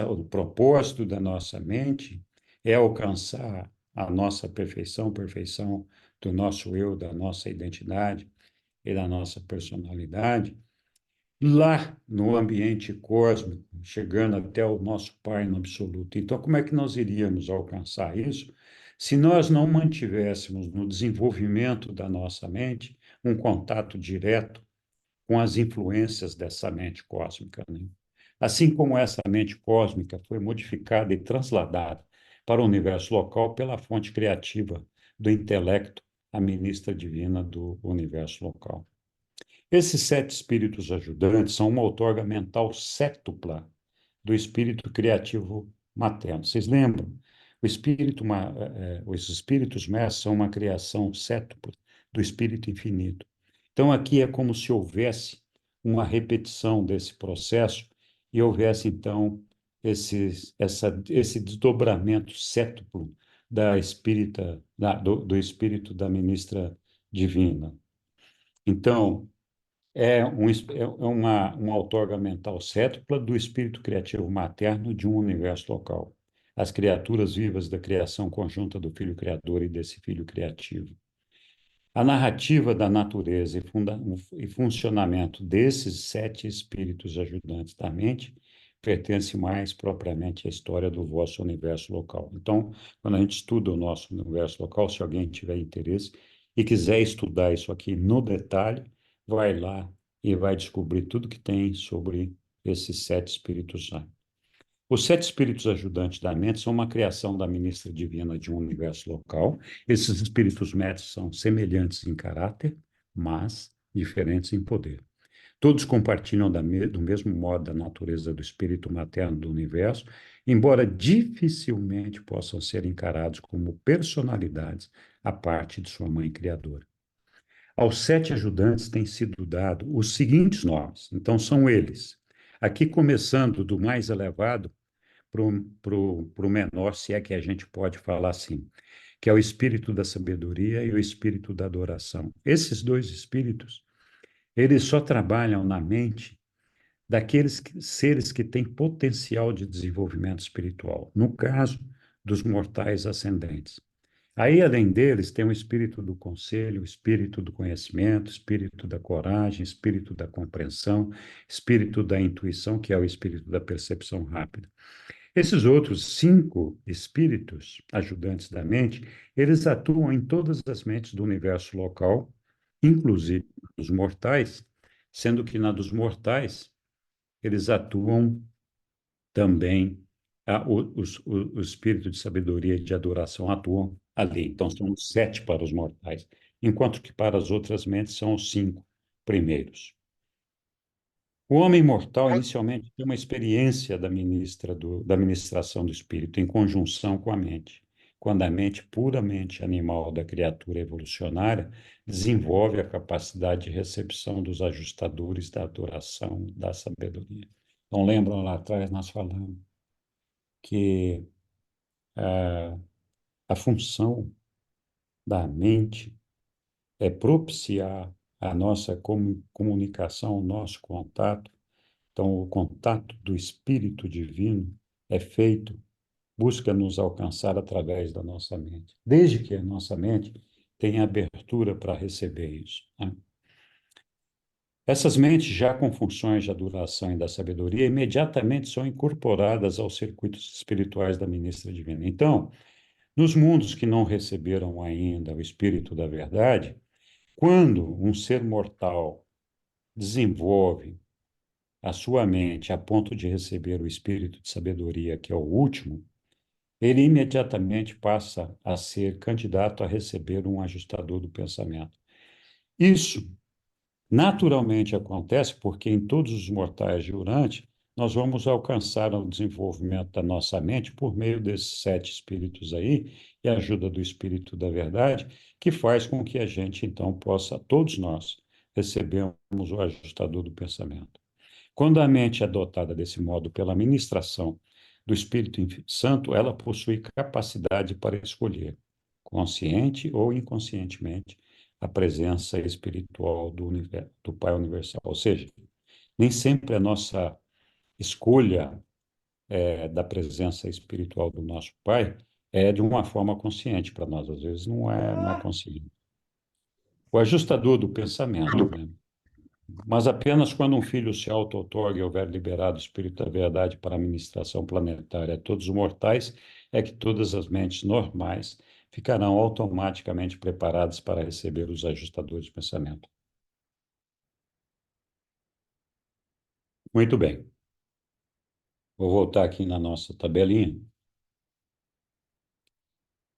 O propósito da nossa mente é alcançar a nossa perfeição do nosso eu, da nossa identidade e da nossa personalidade, lá no ambiente cósmico, chegando até o nosso Pai no absoluto. Então, como é que nós iríamos alcançar isso se nós não mantivéssemos no desenvolvimento da nossa mente um contato direto com as influências dessa mente cósmica, né? Assim como essa mente cósmica foi modificada e transladada para o universo local pela fonte criativa do intelecto, a ministra divina do universo local. Esses 7 espíritos ajudantes são uma outorga mental sétupla do espírito criativo materno. Vocês lembram? Os espíritos mestres são uma criação sétupla do espírito infinito. Então, aqui é como se houvesse uma repetição desse processo e houvesse, então, esse desdobramento sétuplo do espírito da ministra divina. Então, uma outorga mental sétupla do espírito criativo materno de um universo local. As criaturas vivas da criação conjunta do Filho Criador e desse Filho Criativo. A narrativa da natureza e funcionamento desses 7 espíritos ajudantes da mente pertence mais propriamente à história do vosso universo local. Então, quando a gente estuda o nosso universo local, se alguém tiver interesse e quiser estudar isso aqui no detalhe, vai lá e vai descobrir tudo que tem sobre esses 7 espíritos. Os 7 espíritos ajudantes da mente são uma criação da ministra divina de um universo local. Esses espíritos médios são semelhantes em caráter, mas diferentes em poder. Todos compartilham do mesmo modo da natureza do espírito materno do universo, embora dificilmente possam ser encarados como personalidades à parte de sua mãe criadora. Aos 7 ajudantes têm sido dados os seguintes nomes. Então, são eles. Aqui, começando do mais elevado para o menor, se é que a gente pode falar assim, que é o espírito da sabedoria e o espírito da adoração. Esses 2 espíritos, eles só trabalham na mente daqueles seres que têm potencial de desenvolvimento espiritual, no caso dos mortais ascendentes. Aí, além deles, tem o espírito do conselho, o espírito do conhecimento, o espírito da coragem, o espírito da compreensão, o espírito da intuição, que é o espírito da percepção rápida. Esses outros 5 espíritos ajudantes da mente, eles atuam em todas as mentes do universo local, inclusive os mortais, sendo que na dos mortais eles atuam também, o espírito de sabedoria e de adoração atuam ali. Então, são os 7 para os mortais, enquanto que para as outras mentes são os 5 primeiros. O homem mortal, inicialmente, tem uma experiência da ministração do espírito em conjunção com a mente, quando a mente puramente animal da criatura evolucionária desenvolve a capacidade de recepção dos ajustadores da adoração, da sabedoria. Então, lembram lá atrás, nós falamos que a função da mente é propiciar a nossa comunicação, o nosso contato. Então, o contato do Espírito Divino é feito, busca nos alcançar através da nossa mente, desde que a nossa mente tenha abertura para receber isso, né? Essas mentes, já com funções de adoração e da sabedoria, imediatamente são incorporadas aos circuitos espirituais da ministra divina. Então, nos mundos que não receberam ainda o Espírito da Verdade, quando um ser mortal desenvolve a sua mente a ponto de receber o Espírito de Sabedoria, que é o último, ele imediatamente passa a ser candidato a receber um ajustador do pensamento. Isso naturalmente acontece porque em todos os mortais de Urante, nós vamos alcançar o desenvolvimento da nossa mente por meio desses 7 espíritos aí, e a ajuda do Espírito da Verdade, que faz com que a gente, então, possa, todos nós, recebermos o ajustador do pensamento. Quando a mente é dotada desse modo pela ministração do Espírito Santo, ela possui capacidade para escolher, consciente ou inconscientemente, a presença espiritual do Pai Universal. Ou seja, nem sempre a nossa escolha da presença espiritual do nosso Pai é de uma forma consciente para nós, às vezes não é consciente. O ajustador do pensamento, né? Mas apenas quando um filho se auto-outorga e houver liberado o Espírito da Verdade para a ministração planetária a todos os mortais, é que todas as mentes normais ficarão automaticamente preparadas para receber os ajustadores de pensamento. Muito bem. Vou voltar aqui na nossa tabelinha.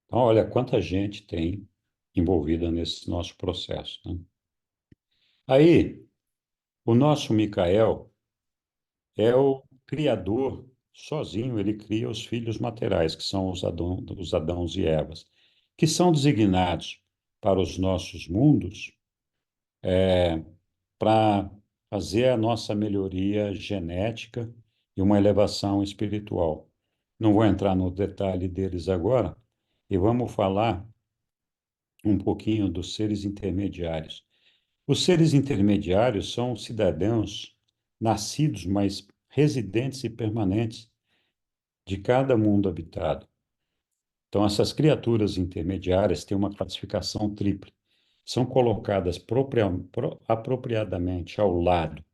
Então, olha quanta gente tem envolvida nesse nosso processo, né? Aí, o nosso Micael é o criador, sozinho, ele cria os filhos materiais, que são os Adãos e Evas, que são designados para os nossos mundos para fazer a nossa melhoria genética e uma elevação espiritual. Não vou entrar no detalhe deles agora, e vamos falar um pouquinho dos seres intermediários. Os seres intermediários são cidadãos nascidos, mas residentes e permanentes de cada mundo habitado. Então, essas criaturas intermediárias têm uma classificação tripla. São colocadas apropriadamente ao lado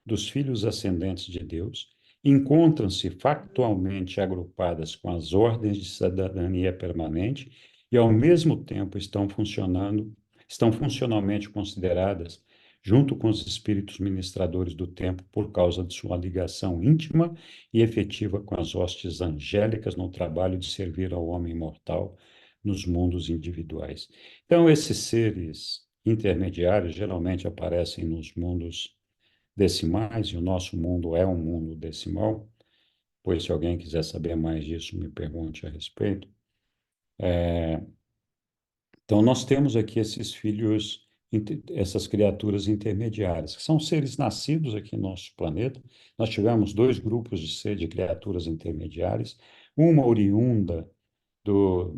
dos filhos ascendentes de Deus, encontram-se factualmente agrupadas com as ordens de cidadania permanente e, ao mesmo tempo, estão funcionalmente consideradas junto com os espíritos ministradores do tempo por causa de sua ligação íntima e efetiva com as hostes angélicas no trabalho de servir ao homem mortal nos mundos individuais. Então, esses seres intermediários geralmente aparecem nos mundos decimais, e o nosso mundo é um mundo decimal, pois se alguém quiser saber mais disso, me pergunte a respeito. Então, nós temos aqui esses filhos, essas criaturas intermediárias, que são seres nascidos aqui no nosso planeta. Nós tivemos 2 grupos de criaturas intermediárias, uma oriunda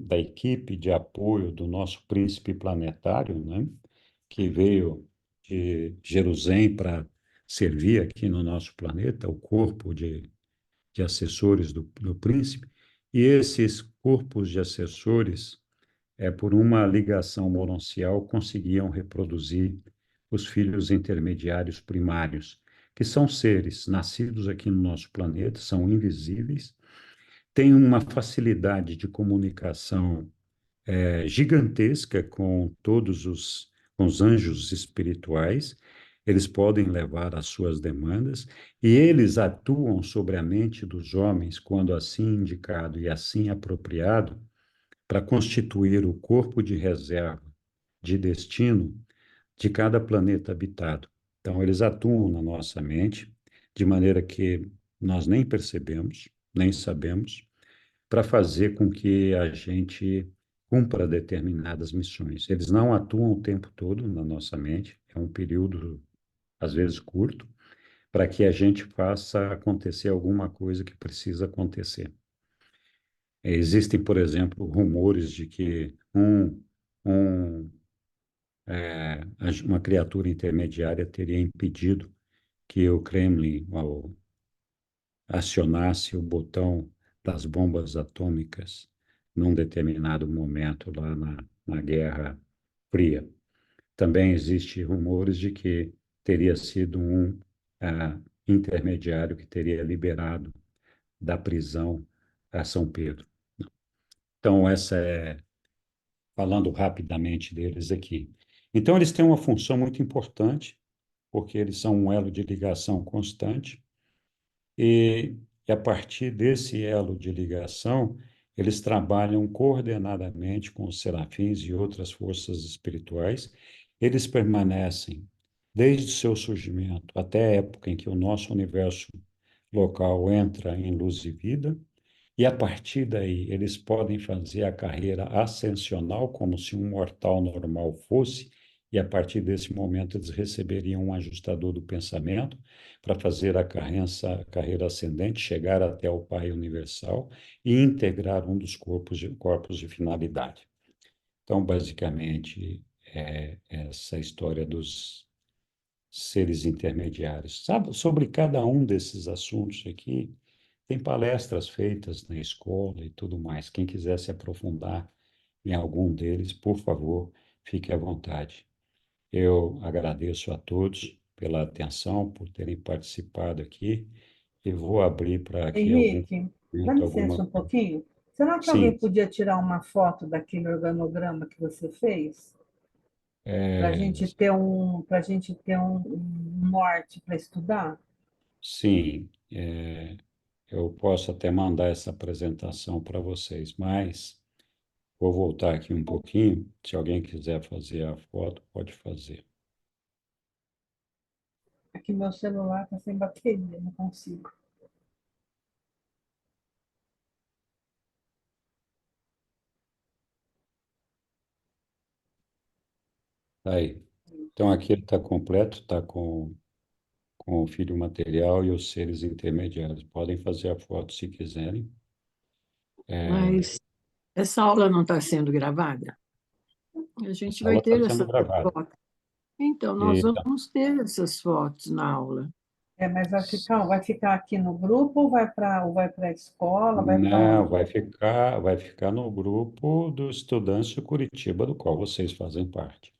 da equipe de apoio do nosso príncipe planetário, né, que veio de Jerusalém para servir aqui no nosso planeta, o corpo de assessores do príncipe, e esses corpos de assessores, por uma ligação mononcial, conseguiam reproduzir os filhos intermediários primários, que são seres nascidos aqui no nosso planeta, são invisíveis, têm uma facilidade de comunicação gigantesca com todos com os anjos espirituais, eles podem levar as suas demandas e eles atuam sobre a mente dos homens quando assim indicado e assim apropriado para constituir o corpo de reserva de destino de cada planeta habitado. Então, eles atuam na nossa mente de maneira que nós nem percebemos, nem sabemos, para fazer com que a gente cumpra determinadas missões. Eles não atuam o tempo todo na nossa mente, é um período, às vezes, curto, para que a gente faça acontecer alguma coisa que precisa acontecer. Existem, por exemplo, rumores de que um, uma criatura intermediária teria impedido que o Kremlin acionasse o botão das bombas atômicas num determinado momento lá na Guerra Fria. Também existem rumores de que teria sido um intermediário que teria liberado da prisão a São Pedro. Então, essa é falando rapidamente deles aqui. Então, eles têm uma função muito importante, porque eles são um elo de ligação constante, e a partir desse elo de ligação, eles trabalham coordenadamente com os serafins e outras forças espirituais. Eles permanecem desde o seu surgimento até a época em que o nosso universo local entra em luz e vida, e a partir daí eles podem fazer a carreira ascensional como se um mortal normal fosse, e a partir desse momento eles receberiam um ajustador do pensamento para fazer a carreira ascendente, chegar até o Pai Universal e integrar um dos corpos de finalidade. Então, basicamente, é essa história dos seres intermediários. Sabe, sobre cada um desses assuntos aqui, tem palestras feitas na escola e tudo mais. Quem quiser se aprofundar em algum deles, por favor, fique à vontade. Eu agradeço a todos pela atenção, por terem participado aqui, e vou abrir para que algum Henrique, dá momento, licença alguma. um pouquinho. Será que alguém Sim, podia tirar uma foto daquele organograma que você fez? Para a é, gente ter para gente ter um norte para estudar? sim, eu posso até mandar essa apresentação para vocês, mas vou voltar aqui um pouquinho. Se alguém quiser fazer a foto, pode fazer. Aqui meu celular está sem bateria, não consigo. Tá aí. Então, aqui ele está completo, está com o filho material e os seres intermediários. Podem fazer a foto se quiserem. Mas essa aula não está sendo gravada? A gente Essa vai aula está ter sendo essas gravada. fotos. Então, nós E, vamos ter essas fotos na aula. Mas vai ficar aqui no grupo ou vai para a escola? Vai para não, onde? vai ficar no grupo dos estudantes de Curitiba, do qual vocês fazem parte.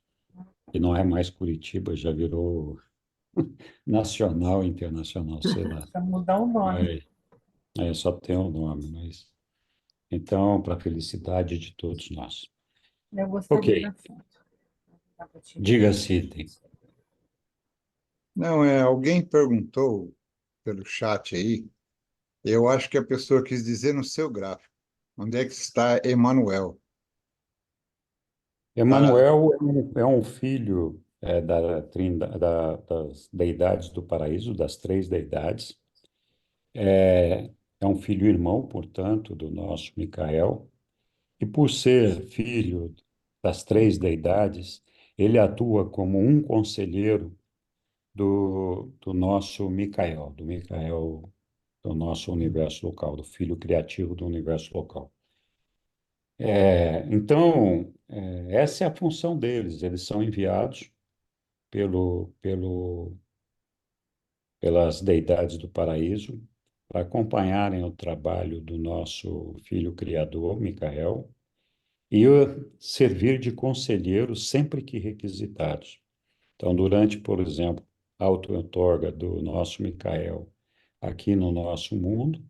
E não é mais Curitiba, já virou nacional, internacional, sei lá. Precisa mudar o nome. Vai, só tem o nome, mas. Então, para a felicidade de todos nós. Eu Ok, gostaria da foto. Dá para tirar. diga, Sidney. Não, alguém perguntou pelo chat aí, eu acho que a pessoa quis dizer no seu gráfico, onde é que está Emanuel? Para, Emanuel é um filho das deidades do paraíso, das três deidades. É um filho irmão, portanto, do nosso Micael. E por ser filho das três deidades, ele atua como um conselheiro do nosso Micael, do nosso universo local, do filho criativo do universo local. Então, essa é a função deles. Eles são enviados pelo pelas deidades do paraíso para acompanharem o trabalho do nosso filho criador, Micael, e servir de conselheiros sempre que requisitados. Então, durante, por exemplo, a auto-outorga do nosso Micael aqui no nosso mundo,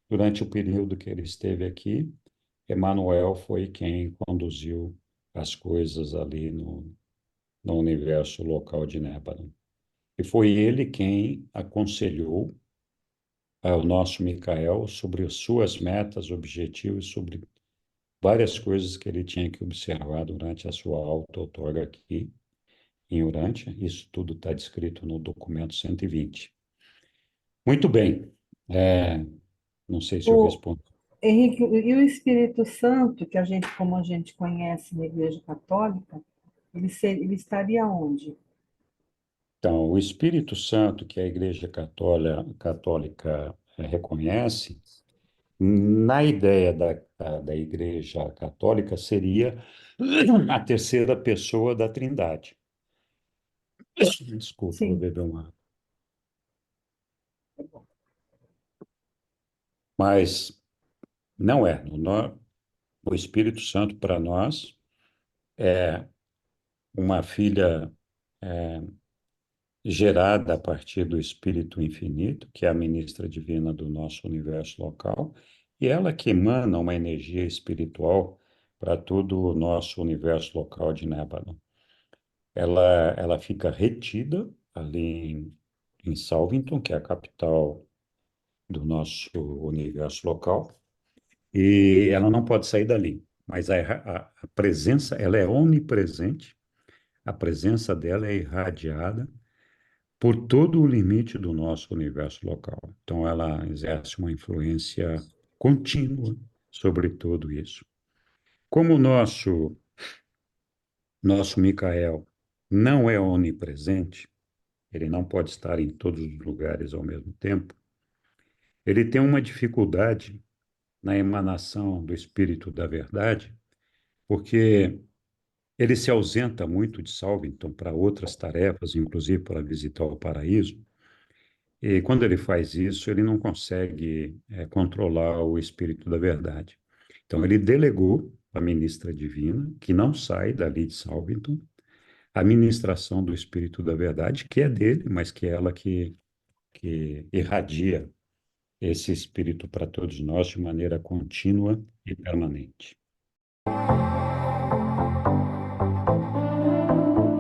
durante o período que ele esteve aqui, Emanuel foi quem conduziu as coisas ali no universo local de Nébano. E foi ele quem aconselhou ao nosso Micael sobre as suas metas, objetivos, sobre várias coisas que ele tinha que observar durante a sua auto-outorga aqui em Urântia. Isso tudo está descrito no documento 120. Muito bem. Não sei se eu O respondo. Henrique, e o Espírito Santo, que como a gente conhece na Igreja Católica, ele estaria onde? Então, o Espírito Santo, que a Igreja Católica reconhece, na ideia da Igreja Católica, seria a terceira pessoa da Trindade. Desculpa, vou Sim, beber uma água. Mas não é. O Espírito Santo, para nós, é uma filha gerada a partir do Espírito Infinito, que é a ministra divina do nosso universo local, e ela que emana uma energia espiritual para todo o nosso universo local de Nébano. Ela fica retida ali em Salvington, que é a capital do nosso universo local, e ela não pode sair dali. Mas a presença, ela é onipresente, a presença dela é irradiada por todo o limite do nosso universo local. Então, ela exerce uma influência contínua sobre tudo isso. Como o nosso Micael não é onipresente, ele não pode estar em todos os lugares ao mesmo tempo, ele tem uma dificuldade na emanação do Espírito da Verdade, porque ele se ausenta muito de Salvington para outras tarefas, inclusive para visitar o paraíso. E quando ele faz isso, ele não consegue controlar o Espírito da Verdade. Então, ele delegou à ministra divina, que não sai dali de Salvington, a ministração do Espírito da Verdade, que é dele, mas que é ela que irradia esse Espírito para todos nós de maneira contínua e permanente.